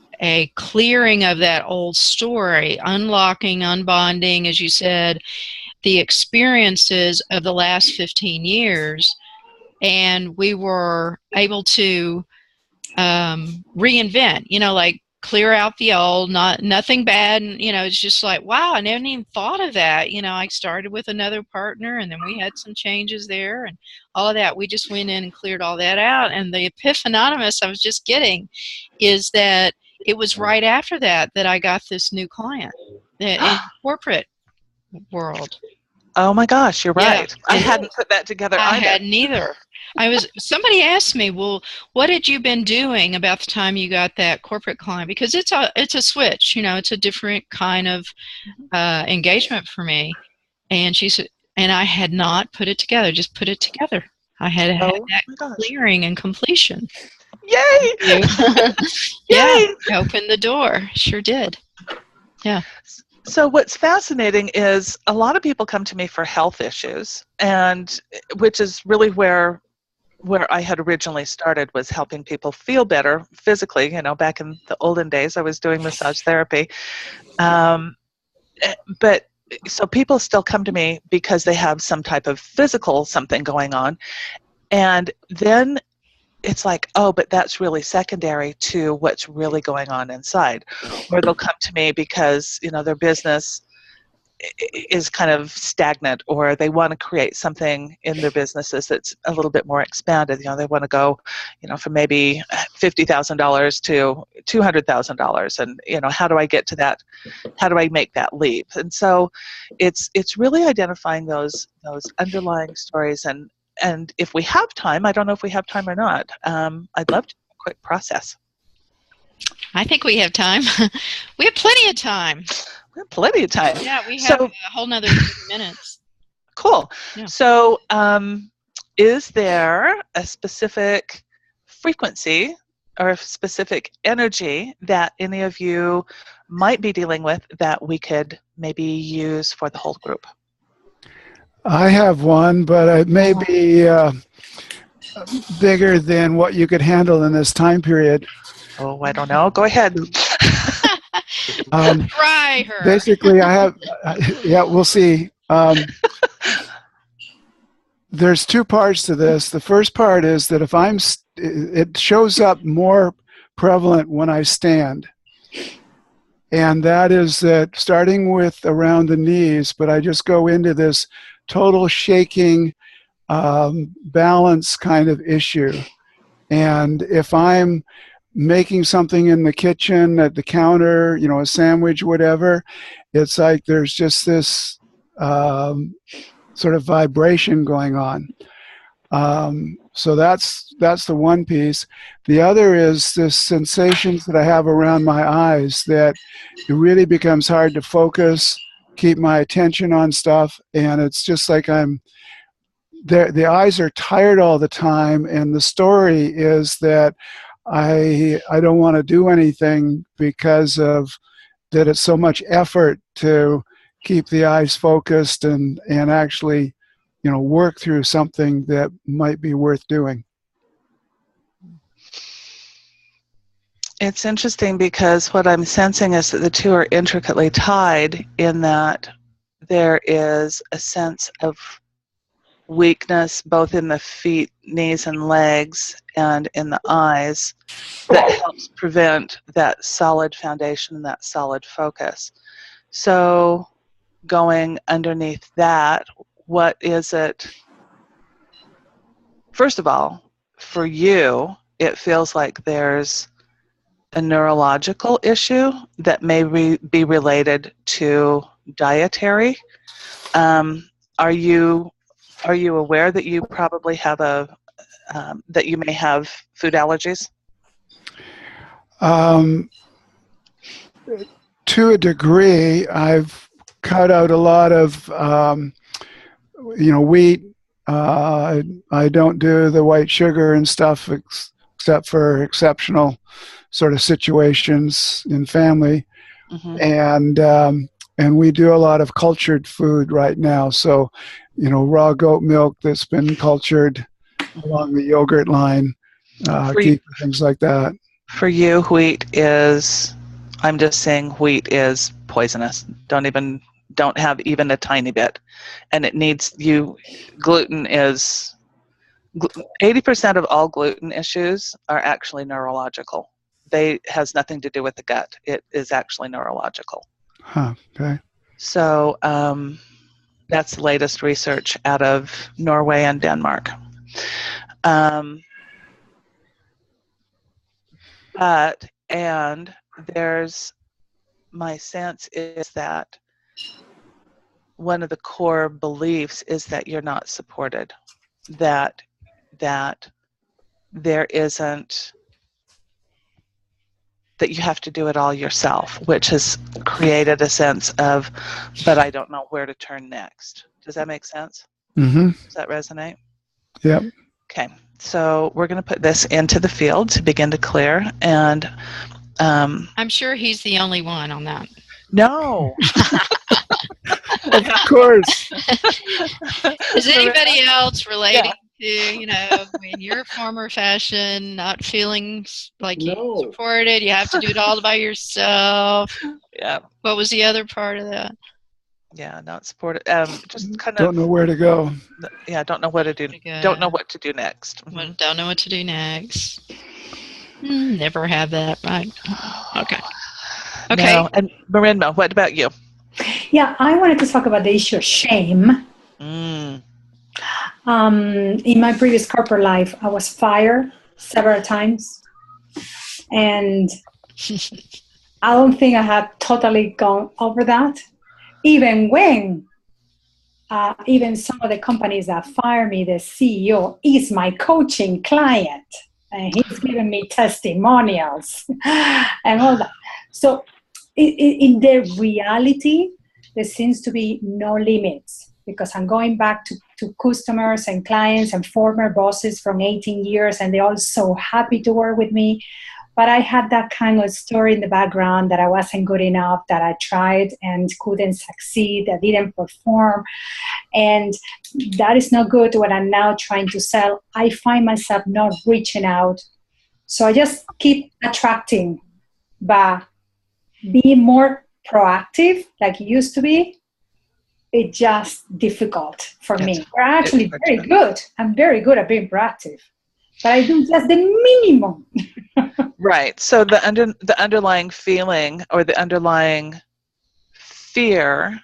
clearing of that old story, unlocking, unbonding, as you said, the experiences of the last 15 years. And we were able to reinvent, you know, like clear out the old, nothing bad. And, you know, it's just like, wow, I never even thought of that. You know, I started with another partner, and then we had some changes there and all of that. We just went in and cleared all that out. And the epiphanonymous I was just getting is that it was right after that I got this new client in the corporate world. Oh my gosh, you're right. Yeah. I hadn't put that together either. I hadn't either. Somebody asked me, well, what had you been doing about the time you got that corporate client? Because it's a switch, you know, it's a different kind of engagement for me. And she said, and I had not put it together, just put it together. I had that clearing and completion. Yay! Yeah, opened the door. Sure did. Yeah. So what's fascinating is a lot of people come to me for health issues, and which is really where I had originally started, was helping people feel better physically. You know, back in the olden days, I was doing massage therapy. But so people still come to me because they have some type of physical something going on. And then it's like, oh, but that's really secondary to what's really going on inside. Or they'll come to me because, you know, their business is kind of stagnant, or they want to create something in their businesses that's a little bit more expanded. They want to go, from maybe $50,000 to $200,000, and how do I get to that? How do I make that leap? And so, it's really identifying those underlying stories, and if we have time, I don't know if we have time or not. I'd love to do a quick process. I think we have time. We have plenty of time. We have plenty of time. Yeah, we have a whole nother 30 minutes. Cool. Yeah. So is there a specific frequency or a specific energy that any of you might be dealing with that we could maybe use for the whole group? I have one, but it may be bigger than what you could handle in this time period. Oh, I don't know. Go ahead. Try her. Basically, I have, yeah, we'll see. There's two parts to this. The first part is that if it shows up more prevalent when I stand. And that is that starting with around the knees, but I just go into this total shaking, balance kind of issue. And if I'm making something in the kitchen, at the counter, a sandwich, whatever, it's like there's just this sort of vibration going on. So that's the one piece. The other is the sensations that I have around my eyes, that it really becomes hard to focus, keep my attention on stuff, and it's just like I'm there. The eyes are tired all the time, and the story is that I don't want to do anything because of that. It's so much effort to keep the eyes focused and actually, work through something that might be worth doing. It's interesting because what I'm sensing is that the two are intricately tied, in that there is a sense of weakness both in the feet, knees, and legs, and in the eyes, that helps prevent that solid foundation and that solid focus. So going underneath that, what is it? First of all, for you, it feels like there's a neurological issue that may be related to dietary. Are you aware that you probably have that you may have food allergies? To a degree. I've cut out a lot of, wheat. I don't do the white sugar and stuff except for exceptional sort of situations in family. Mm-hmm. And we do a lot of cultured food right now. So, raw goat milk that's been cultured along the yogurt line, things like that. For you, I'm just saying wheat is poisonous. Don't have even a tiny bit. And it needs gluten is, 80% of all gluten issues are actually neurological. Has nothing to do with the gut. It is actually neurological. Huh, okay. So that's the latest research out of Norway and Denmark. My sense is that one of the core beliefs is that you're not supported, that there isn't, that you have to do it all yourself, which has created a sense of, but I don't know where to turn next. Does that make sense? Mm-hmm. Does that resonate? Yep. Okay, so we're going to put this into the field to begin to clear, and I'm sure he's the only one on that. No. Of course. Is anybody else relating to, in your former fashion, not feeling like you supported? You have to do it all by yourself. Yeah. What was the other part of that? Yeah, not supported. Just kind of don't know where to go. Yeah, don't know what to do. Don't know what to do next. Well, don't know what to do next. Never have that, right? Okay. No. And Marinma, what about you? Yeah, I wanted to talk about the issue of shame. In my previous corporate life, I was fired several times. And I don't think I had totally gone over that. Even when, even some of the companies that fire me, the CEO is my coaching client. And he's giving me testimonials and all that. So in the reality, there seems to be no limits, because I'm going back to customers and clients and former bosses from 18 years, and they're all so happy to work with me. But I had that kind of story in the background that I wasn't good enough, that I tried and couldn't succeed, I didn't perform. And that is not good what I'm now trying to sell. I find myself not reaching out. So I just keep attracting, but being more proactive like it used to be, it's just difficult for me. We're actually very good. I'm very good at being proactive, but I do just the minimum. Right. So the underlying feeling or the underlying fear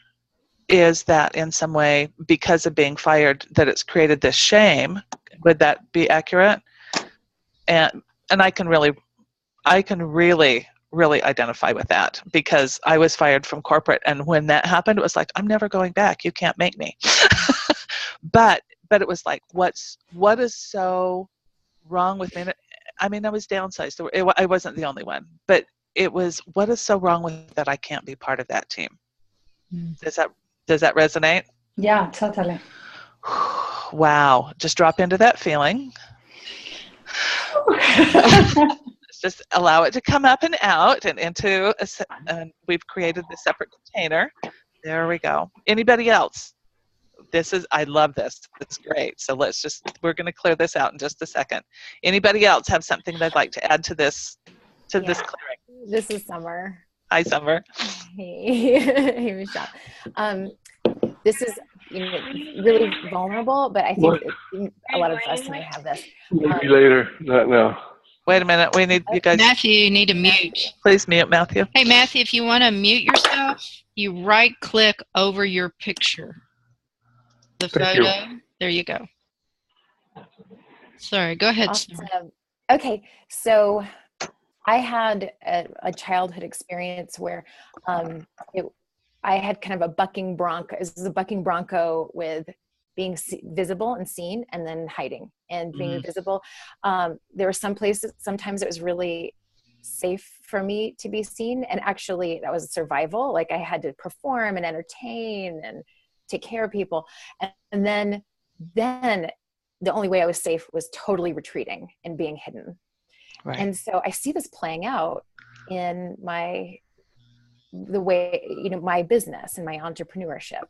is that in some way, because of being fired, that it's created this shame. Would that be accurate? And I can really identify with that, because I was fired from corporate, and when that happened, it was like, I'm never going back. You can't make me. but it was like, what is so wrong with me? I mean, I was downsized. I wasn't the only one, but it was, what is so wrong with that I can't be part of that team? Does that resonate? Yeah, totally. Wow. Just drop into that feeling. Just allow it to come up and out and into and we've created this separate container. There we go. Anybody else? I love this. It's great. So we're going to clear this out in just a second. Anybody else have something they'd like to add to this this clearing? This is Summer. Hi, Summer. Hey, Michelle. This is really vulnerable, but I think a lot of us may have this. Maybe later, not now. Wait a minute. We need you guys. Matthew, you need to mute. Please mute, Matthew. Hey, Matthew, if you want to mute yourself, you right-click over your picture. The photo. There you go. Sorry, go ahead. Awesome. Okay, so I had a childhood experience where I had kind of a bucking bronco. This is a bucking bronco with being visible and seen, and then hiding and being visible. There were some places, sometimes it was really safe for me to be seen. And actually that was survival. Like I had to perform and entertain and take care of people. And then the only way I was safe was totally retreating and being hidden. Right. And so I see this playing out in the way, my business and my entrepreneurship,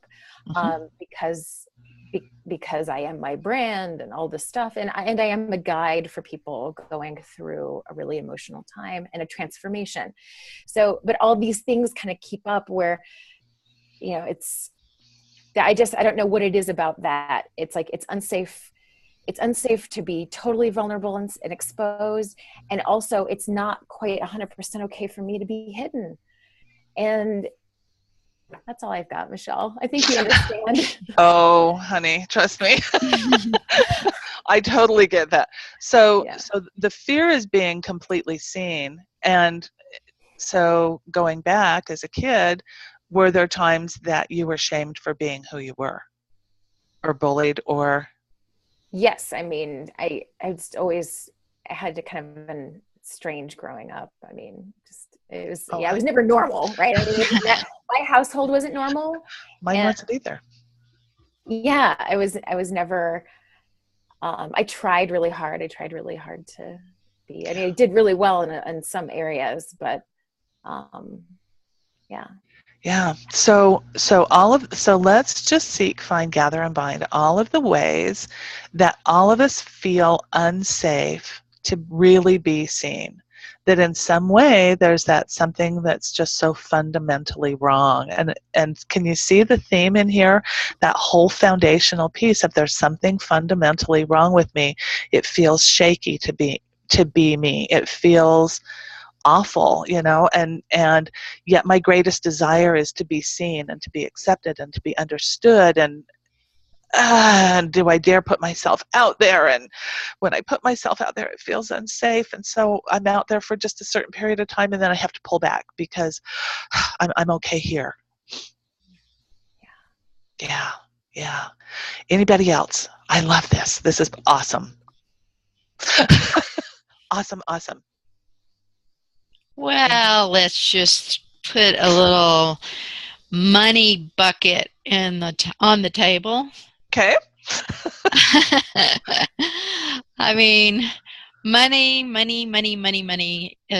because I am my brand and all this stuff. And I am a guide for people going through a really emotional time and a transformation. So, but all these things kind of keep up where, I don't know what it is about that. It's like, it's unsafe. It's unsafe to be totally vulnerable and exposed. And also it's not quite 100% okay for me to be hidden. And that's all I've got, Michelle. I think you understand. Oh, honey, trust me. I totally get that. So the fear is being completely seen. And so going back as a kid, were there times that you were shamed for being who you were, or bullied, or? Yes. I mean, I had to kind of been strange growing up. I mean, it was, I was never normal, right? I mean, my household wasn't normal. Mine wasn't either. Yeah, I was never, I tried really hard. To be, I mean, I did really well in some areas, but yeah. Yeah. So let's just seek, find, gather, and bind all of the ways that all of us feel unsafe to really be seen. That in some way there's that something that's just so fundamentally wrong. And can you see the theme in here? That whole foundational piece of there's something fundamentally wrong with me. It feels shaky to be me. It feels awful, and yet my greatest desire is to be seen and to be accepted and to be understood, and do I dare put myself out there? And when I put myself out there, it feels unsafe, and so I'm out there for just a certain period of time, and then I have to pull back because I'm okay here. Yeah. Anybody else? I love this. This is awesome. Awesome. Well, let's just put a little money bucket on the table. Okay. I mean, money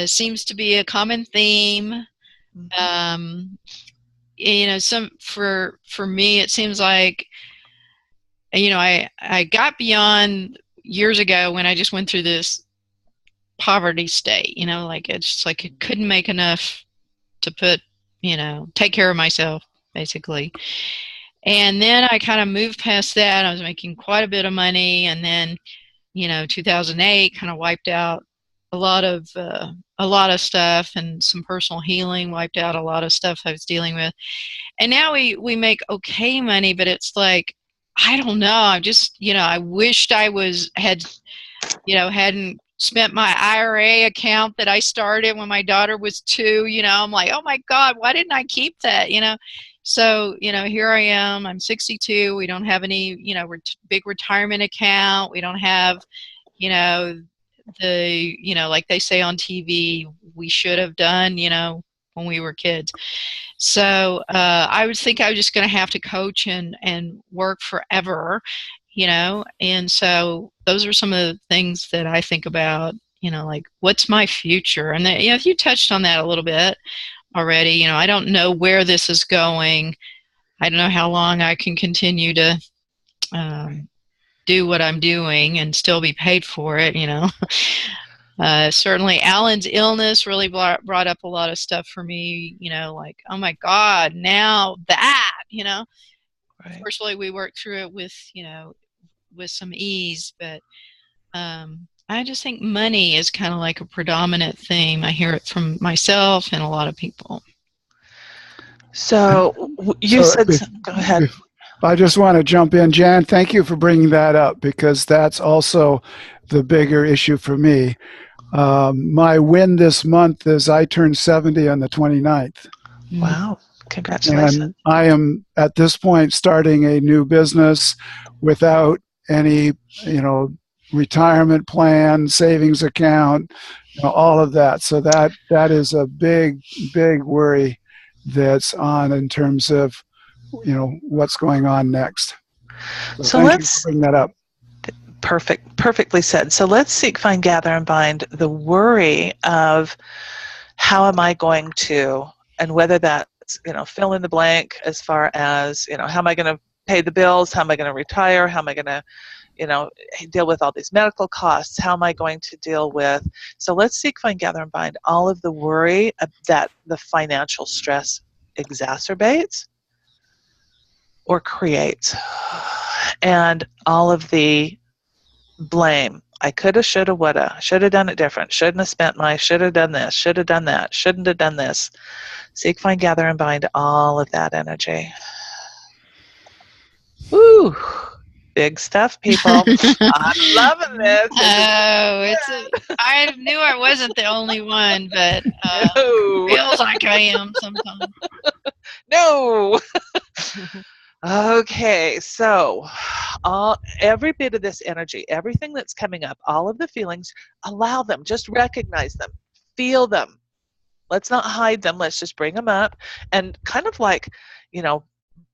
seems to be a common theme. For me, it seems like, I got beyond years ago when I just went through this poverty state, it's just like I couldn't make enough to take care of myself, basically. And then I kind of moved past that. I was making quite a bit of money, and then 2008 kind of wiped out a lot of stuff, and some personal healing wiped out a lot of stuff I was dealing with. And now we make okay money, but it's like, I don't know. I just, I wished I hadn't spent my IRA account that I started when my daughter was 2. I'm like, oh my God, why didn't I keep that? So, here I am. I'm 62. We don't have any, big retirement account. We don't have, like they say on TV, we should have done, when we were kids. So I would think I was just going to have to coach and work forever, and so those are some of the things that I think about, like, what's my future? And you touched on that a little bit already. I don't know where this is going. I don't know how long I can continue to do what I'm doing and still be paid for it, Certainly Alan's illness really brought up a lot of stuff for me, like, oh my God, now that, Right. Fortunately we worked through it with, with some ease, but I just think money is kind of like a predominant theme. I hear it from myself and a lot of people. So you said, go ahead. I just want to jump in. Jan, thank you for bringing that up, because that's also the bigger issue for me. My win this month is I turned 70 on the 29th. Wow. Congratulations. And I am at this point starting a new business without any, retirement plan, savings account, all of that. So that is a big worry that's on in terms of, what's going on next. So let's bring that up. Perfectly said. So let's seek, find, gather, and bind the worry of how am I going to, and whether that's, fill in the blank as far as, how am I going to pay the bills? How am I going to retire? How am I going to, deal with all these medical costs? How am I going to deal with? So let's seek, find, gather, and bind all of the worry that the financial stress exacerbates or creates, and all of the blame. I coulda, shoulda, woulda, should have done it different, shouldn't have spent my, should have done this, should have done that, shouldn't have done this. Seek, find, gather, and bind all of that energy. Woo! Big stuff, people. I'm loving this. I knew I wasn't the only one, but it feels like I am sometimes. No. Okay, so every bit of this energy, everything that's coming up, all of the feelings, allow them. Just recognize them. Feel them. Let's not hide them. Let's just bring them up and kind of like,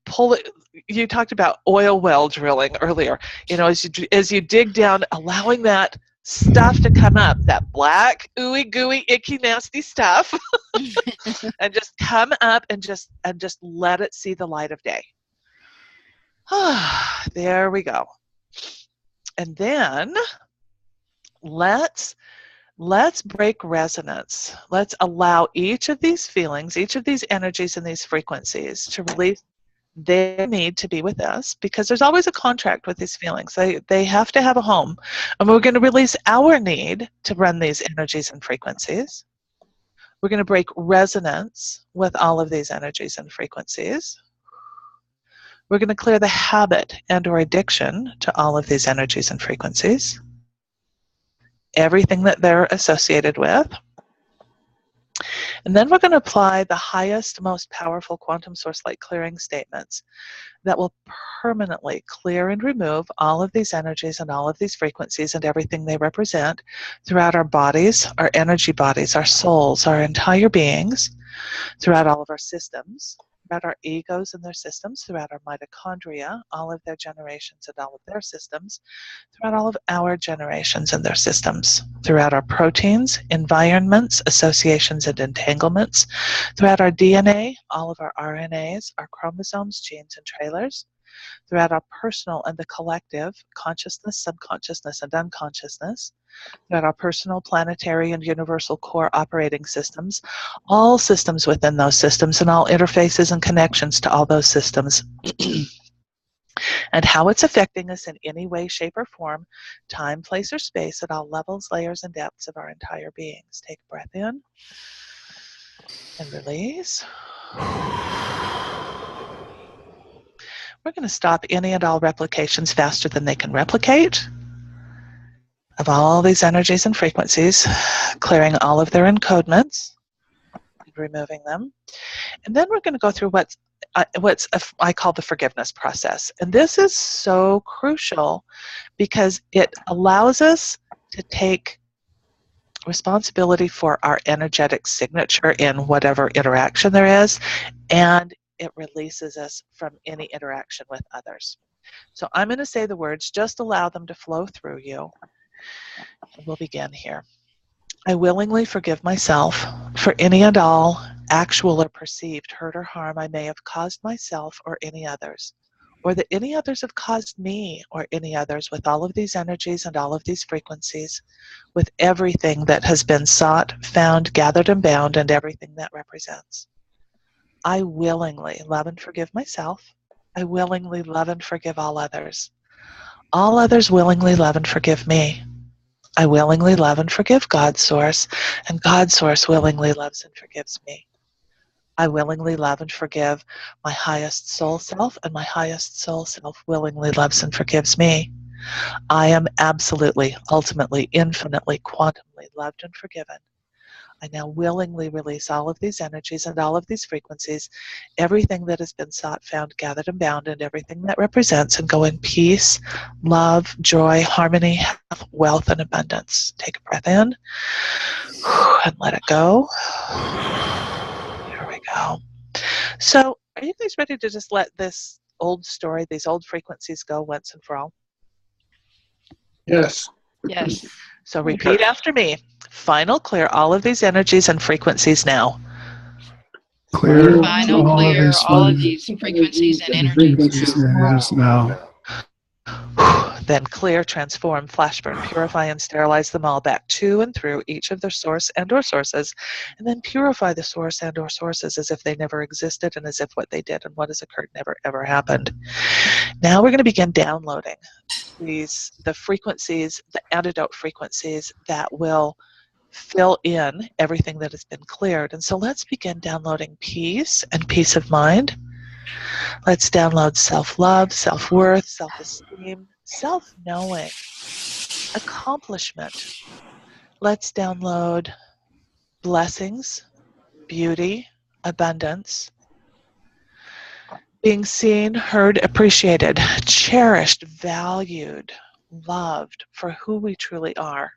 pull it. You talked about oil well drilling earlier. As you dig down, allowing that stuff to come up, that black, ooey gooey, icky, nasty stuff, and just come up and just let it see the light of day. There we go. And then let's break resonance. Let's allow each of these feelings, each of these energies and these frequencies to release their need to be with us, because there's always a contract with these feelings. They have to have a home. And we're going to release our need to run these energies and frequencies. We're going to break resonance with all of these energies and frequencies. We're going to clear the habit and or addiction to all of these energies and frequencies, everything that they're associated with. And then we're going to apply the highest, most powerful quantum source light clearing statements that will permanently clear and remove all of these energies and all of these frequencies and everything they represent throughout our bodies, our energy bodies, our souls, our entire beings, throughout all of our systems, throughout our egos and their systems, throughout our mitochondria, all of their generations and all of their systems, throughout all of our generations and their systems, throughout our proteins, environments, associations, and entanglements, throughout our DNA, all of our RNAs, our chromosomes, genes, and trailers, throughout our personal and the collective consciousness, subconsciousness, and unconsciousness, throughout our personal, planetary, and universal core operating systems, all systems within those systems, and all interfaces and connections to all those systems, and how it's affecting us in any way, shape, or form, time, place, or space, at all levels, layers, and depths of our entire beings. Take a breath in and release. We're going to stop any and all replications faster than they can replicate of all these energies and frequencies, clearing all of their encodements and removing them. And then we're going to go through what's I call the forgiveness process. And this is so crucial because it allows us to take responsibility for our energetic signature in whatever interaction there is, and it releases us from any interaction with others. So I'm going to say the words, just allow them to flow through you. And we'll begin here. I willingly forgive myself for any and all actual or perceived hurt or harm I may have caused myself or any others, or that any others have caused me or any others, with all of these energies and all of these frequencies, with everything that has been sought, found, gathered, and bound, and everything that represents. I willingly love and forgive myself. I willingly love and forgive all others. All others willingly love and forgive me. I willingly love and forgive God's source, and God's source willingly loves and forgives me. I willingly love and forgive my highest soul self, and my highest soul self willingly loves and forgives me. I am absolutely, ultimately, infinitely, quantumly loved and forgiven. I now willingly release all of these energies and all of these frequencies, everything that has been sought, found, gathered, and bound, and everything that represents, and go in peace, love, joy, harmony, health, wealth, and abundance. Take a breath in and let it go. Here we go. So, are you guys ready to just let this old story, these old frequencies go once and for all? Yes. Yes. So repeat after me. Final clear all of these energies and frequencies now. Clear Final clear all of these frequencies and energies now. Then clear, transform, flash burn, purify, and sterilize them all back to and through each of their source and or sources, and then purify the source and or sources as if they never existed and as if what they did and what has occurred never ever happened. Now we're going to begin downloading the frequencies, the antidote frequencies that will fill in everything that has been cleared. And so let's begin downloading peace and peace of mind. Let's download self-love, self-worth, self-esteem, self-knowing, accomplishment. Let's download blessings, beauty, abundance, being seen, heard, appreciated, cherished, valued, loved for who we truly are.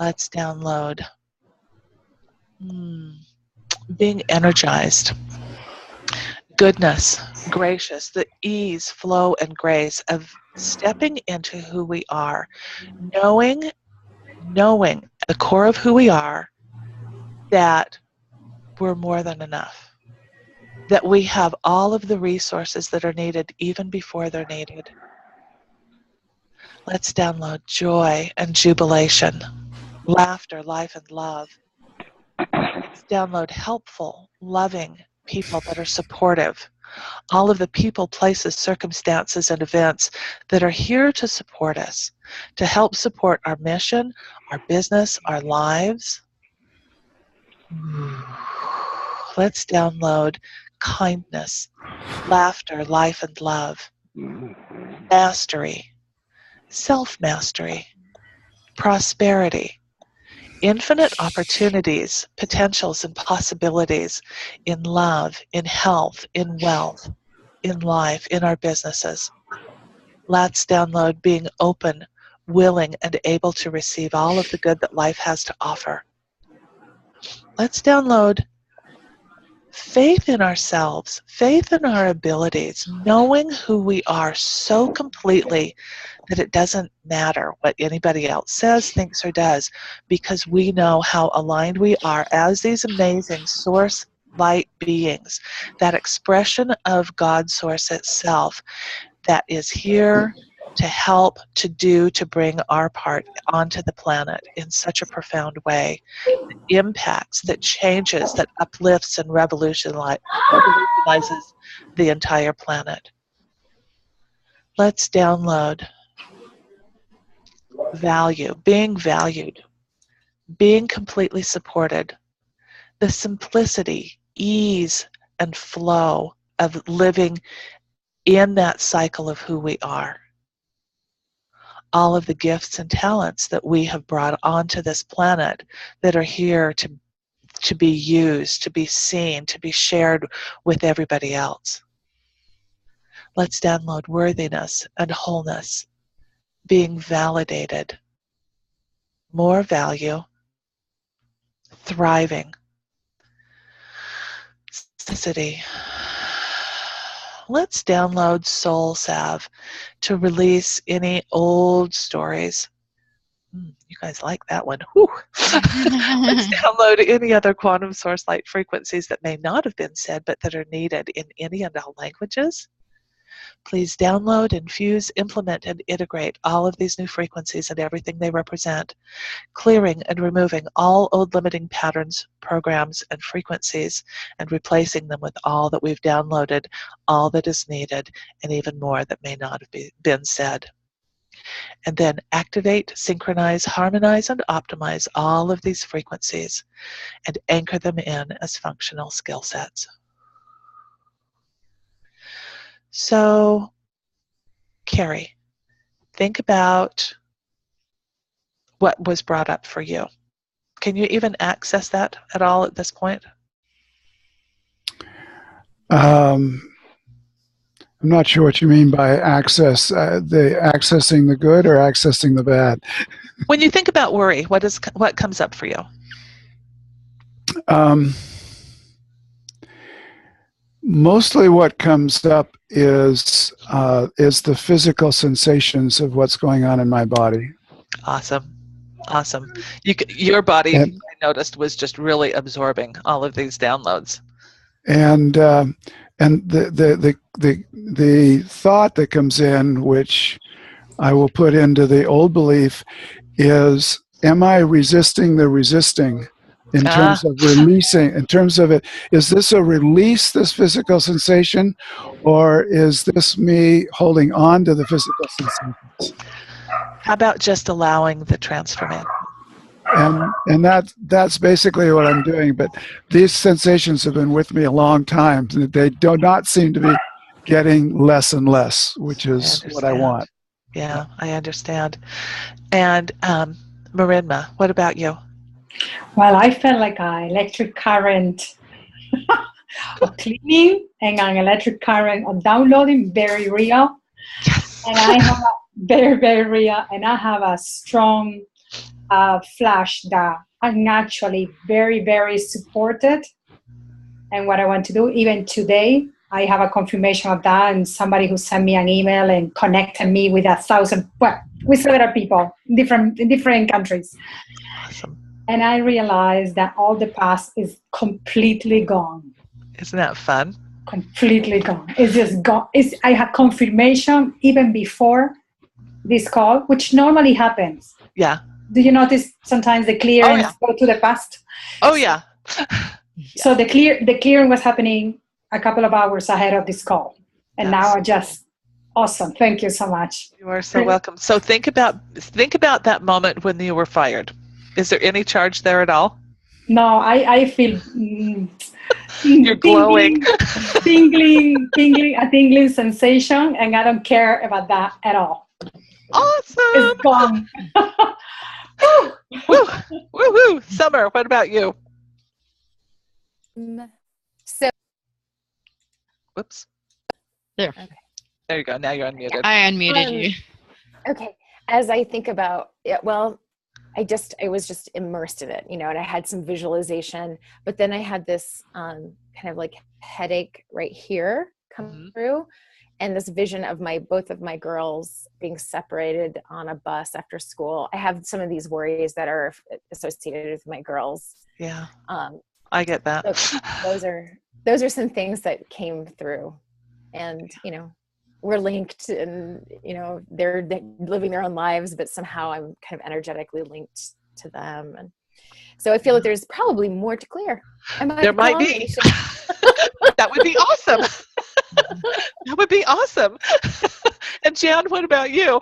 Let's download being energized, goodness, gracious, the ease, flow, and grace of stepping into who we are, knowing at the core of who we are that we're more than enough, that we have all of the resources that are needed even before they're needed. Let's download joy and jubilation, laughter, life, and love. Let's download helpful, loving people that are supportive. All of the people, places, circumstances, and events that are here to support us, to help support our mission, our business, our lives. Let's download kindness, laughter, life, and love, mastery, self-mastery, prosperity, infinite opportunities, potentials, and possibilities in love, in health, in wealth, in life, in our businesses. Let's download being open, willing, and able to receive all of the good that life has to offer. Let's download faith in ourselves, faith in our abilities, knowing who we are so completely that it doesn't matter what anybody else says, thinks, or does, because we know how aligned we are as these amazing source light beings, that expression of God source itself that is here to help, to do, to bring our part onto the planet in such a profound way, that impacts, that changes, that uplifts and revolutionizes the entire planet. Let's download value, being valued, being completely supported, the simplicity, ease, and flow of living in that cycle of who we are. All of the gifts and talents that we have brought onto this planet that are here to be used, to be seen, to be shared with everybody else. Let's download worthiness and wholeness, being validated, more value, thriving, simplicity. Let's download soul salve to release any old stories. You guys like that one. Whew. Let's download any other quantum source light frequencies that may not have been said but that are needed in any and all languages. Please download, infuse, implement, and integrate all of these new frequencies and everything they represent, clearing and removing all old limiting patterns, programs, and frequencies, and replacing them with all that we've downloaded, all that is needed, and even more that may not have been said. And then activate, synchronize, harmonize, and optimize all of these frequencies and anchor them in as functional skill sets. So, Carrie, think about what was brought up for you. Can you even access that at all at this point? I'm not sure what you mean by access. Accessing the good or accessing the bad? When you think about worry, what comes up for you? Mostly what comes up is the physical sensations of what's going on in my body. Awesome. Awesome. Your body, I noticed, was just really absorbing all of these downloads. And the thought that comes in, which I will put into the old belief, is, am I resisting the resisting? In terms of releasing, in terms of it, is this a release, this physical sensation, or is this me holding on to the physical sensations? How about just allowing the transformation? And that's basically what I'm doing. But these sensations have been with me a long time. They do not seem to be getting less and less, which is what I want. Yeah, I understand. And Marinma, what about you? Well, I felt like an electric current of cleaning and an electric current of downloading, very real. Yes. And I have a very, very real, and I have a strong flash that I'm actually very, very supported. And what I want to do, even today, I have a confirmation of that, and somebody who sent me an email and connected me with with several people in different countries. Awesome. And I realized that all the past is completely gone. Isn't that fun? Completely gone. It's just gone. I had confirmation even before this call, which normally happens. Yeah. Do you notice sometimes the clearings go to the past? Oh, yeah. So the clearing was happening a couple of hours ahead of this call. And now I just, awesome. Thank you so much. You are so welcome. So think about that moment when you were fired. Is there any charge there at all? No, I feel You're glowing. a tingling sensation, and I don't care about that at all. Awesome. It's gone. Woo, woo, woo. Summer, what about you? So, whoops. There. Okay. There you go. Now you're unmuted. I unmuted you. Okay. As I think about it, well, I was just immersed in it, and I had some visualization, but then I had this kind of like headache right here come through, and this vision of both of my girls being separated on a bus after school. I have some of these worries that are associated with my girls. Yeah. I get that. So those are some things that came through, and we're linked, and they're living their own lives, but somehow I'm kind of energetically linked to them, and so I feel like there's probably more to clear. There might be. That would be awesome. That would be awesome. And Jan, what about you?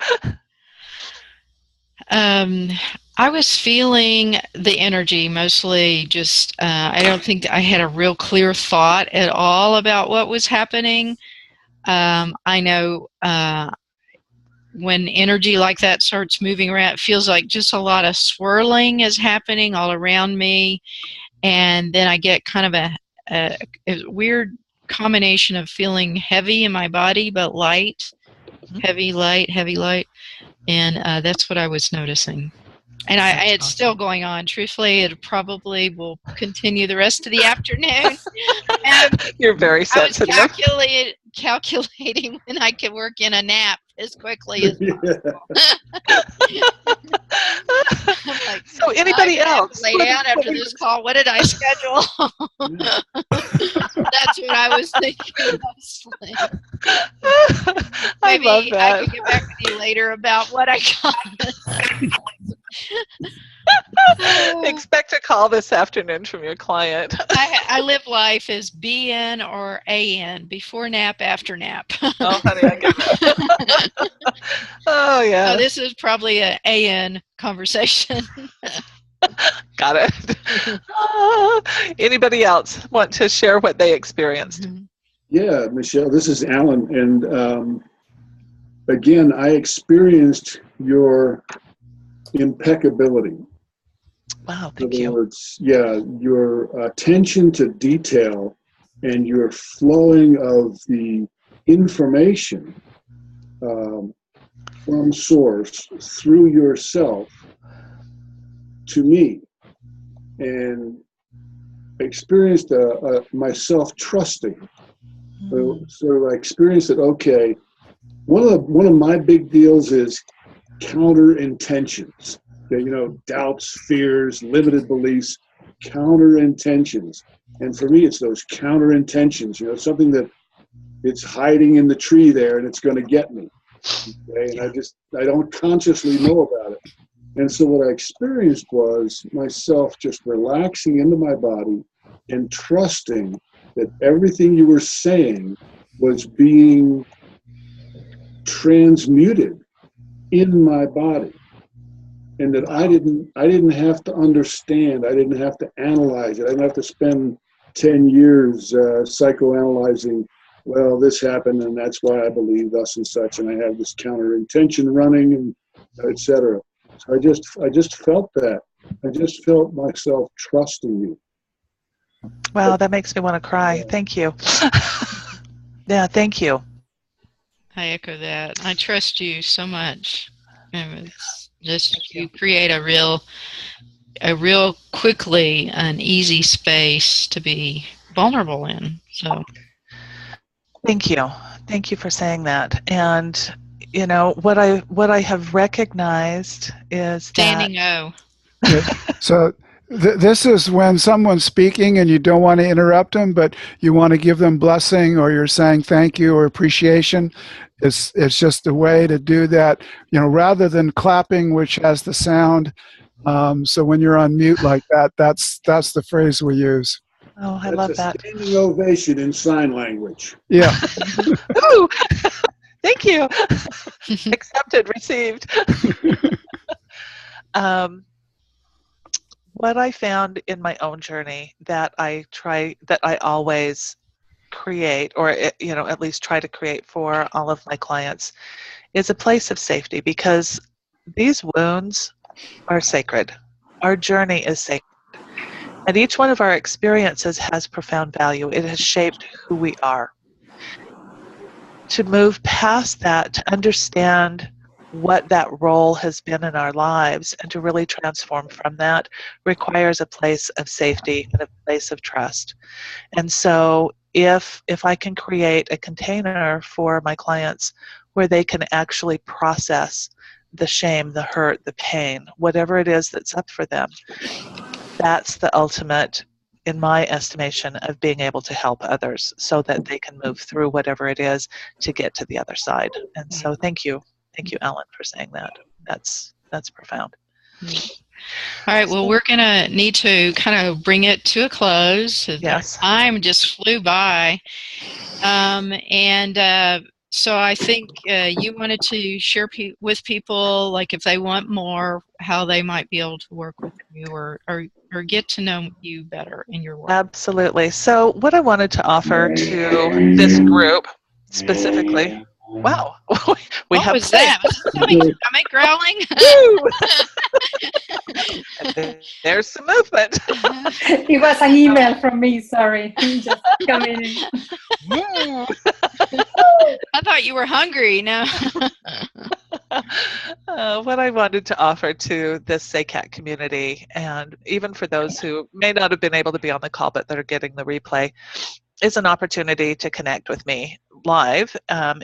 I was feeling the energy mostly. Just I don't think I had a real clear thought at all about what was happening. I know when energy like that starts moving around, it feels like just a lot of swirling is happening all around me. And then I get kind of a weird combination of feeling heavy in my body, but light, heavy, light, heavy, light. And that's what I was noticing. And it's still going on. Truthfully, it probably will continue the rest of the afternoon. You're very sensitive. I was calculating when I could work in a nap as quickly as possible. Like, so anybody else? Lay down after this call. What did I schedule? That's what I was thinking mostly. I love that. I could get back with you later about what I got. Expect a call this afternoon from your client. I live life as BN or AN, before nap, after nap. Oh, honey, I get that. Oh, yeah. So this is probably an AN conversation. Got it. Anybody else want to share what they experienced? Yeah, Michelle, this is Alan. And again, I experienced your impeccability. Wow, thank you. In other words, yeah, your attention to detail and your flowing of the information from source through yourself to me, and experienced myself trusting. So I experienced that, okay, one of my big deals is counter intentions. Doubts, fears, limited beliefs, counter intentions. And for me, it's those counter intentions, something that it's hiding in the tree there and it's going to get me. Okay? And I don't consciously know about it. And so what I experienced was myself just relaxing into my body and trusting that everything you were saying was being transmuted in my body. And that I didn't have to understand. I didn't have to analyze it. I didn't have to spend 10 years psychoanalyzing, well, this happened and that's why I believe thus and such, and I have this counter intention running, and et cetera. So I just felt that. I just felt myself trusting you. Wow, that makes me want to cry. Thank you. Yeah, thank you. I echo that. I trust you so much. And it's just you create a real quickly an easy space to be vulnerable in. So thank you for saying that. And what I have recognized is standing O. So this is when someone's speaking and you don't want to interrupt them, but you want to give them blessing, or you're saying thank you or appreciation. It's just a way to do that, rather than clapping, which has the sound. So when you're on mute like that, that's the phrase we use. Oh, I love that. Standing ovation in sign language. Yeah. Ooh, thank you. Accepted, received. what I found in my own journey that I always create, or at least try to create for all of my clients, is a place of safety, because these wounds are sacred. Our journey is sacred. And each one of our experiences has profound value. It has shaped who we are. To move past that, to understand what that role has been in our lives, and to really transform from that, requires a place of safety and a place of trust. And so if I can create a container for my clients where they can actually process the shame, the hurt, the pain, whatever it is that's up for them, that's the ultimate, in my estimation, of being able to help others so that they can move through whatever it is to get to the other side. And so thank you, Ellen, for saying that. That's profound. All right, well, we're going to need to kind of bring it to a close. Yes. Time just flew by. So I think you wanted to share with people, like if they want more, how they might be able to work with you or get to know you better in your work. Absolutely. So what I wanted to offer to this group specifically, wow, we have was that? Was my stomach growling? There's some movement. It was an email from me, sorry. Just coming in. I thought you were hungry. No. What I wanted to offer to this SACAT community, and even for those who may not have been able to be on the call but that are getting the replay, is an opportunity to connect with me live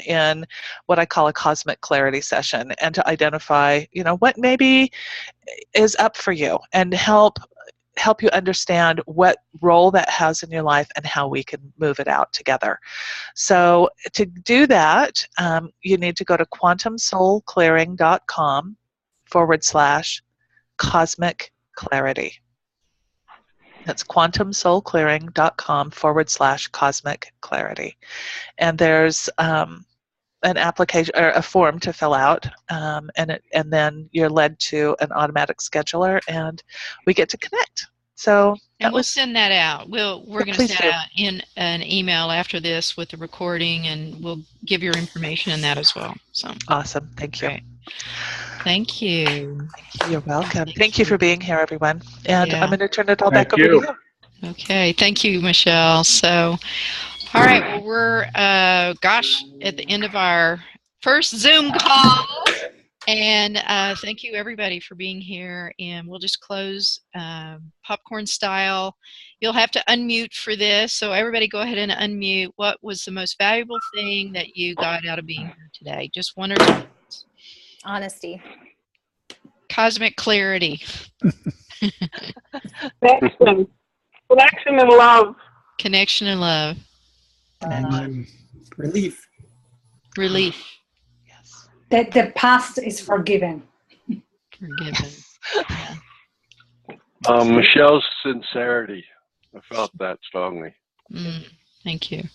in what I call a cosmic clarity session, and to identify, what maybe is up for you, and help you understand what role that has in your life and how we can move it out together. So to do that, you need to go to quantumsoulclearing.com/cosmic clarity. That's quantumsoulclearing.com/cosmic clarity. And there's an application or a form to fill out, and then you're led to an automatic scheduler, and we get to connect. So we'll send that out. We're going to send out in an email after this with the recording, and we'll give your information in that as well. So awesome. Thank you. Great. Thank you. You're welcome. Thank you for being here, everyone. And I'm going to turn it all back over to you. Okay. Thank you, Michelle. So, all right. Well, we're, at the end of our first Zoom call. And thank you, everybody, for being here. And we'll just close popcorn style. You'll have to unmute for this. So everybody go ahead and unmute. What was the most valuable thing that you got out of being here today? Just one or two. Honesty. Cosmic clarity. Connection and love. Connection and love. Relief. Relief. Yes. The past is forgiven. Forgiven. Yeah. Michelle's sincerity. I felt that strongly. Thank you.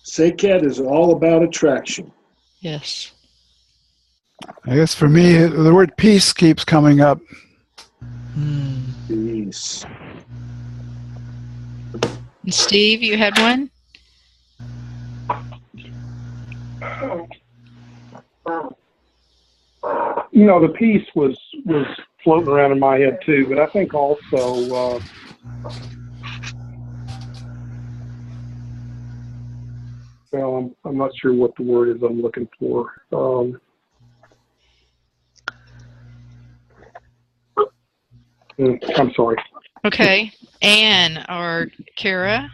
SACAT is all about attraction. Yes. I guess for me, the word peace keeps coming up. Peace. And Steve, you had one? The piece was floating around in my head too, but I think also well, I'm not sure what the word is I'm looking for. I'm sorry. Okay. Anne or Kara?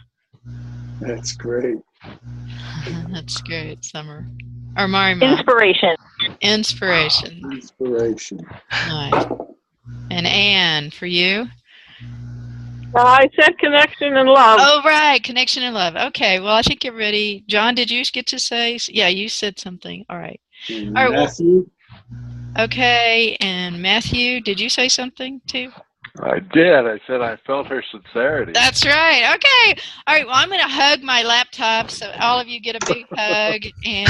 That's great. That's great, Summer. Or Marima? Inspiration. Inspiration. Inspiration. Nice. And Anne, for you? I said connection and love. Oh, right. Connection and love. Okay. Well, I think everybody. John, did you get to say? Yeah, you said something. All right. And all right. Matthew? Well, okay. And Matthew, did you say something too? I did. I said I felt her sincerity. That's right. Okay. All right. Well, I'm going to hug my laptop so all of you get a big hug. And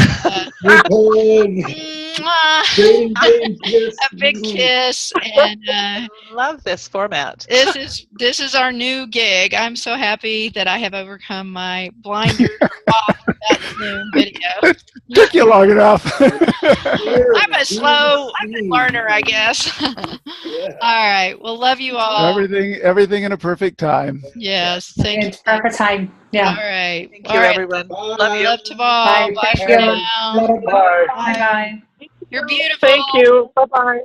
Dating game kiss. A big kiss, and love this format. This is our new gig. I'm so happy that I have overcome my blinders off of that Zoom video. Took you long enough. I'm a slow learner, I guess. All right. Well, love you all. Everything in a perfect time. Yes. Thank you. It's perfect time. Yeah. All right. Thank you, everyone. Love you. Love to all. Bye for now. Bye. Bye. You're beautiful. Thank you. Bye-bye.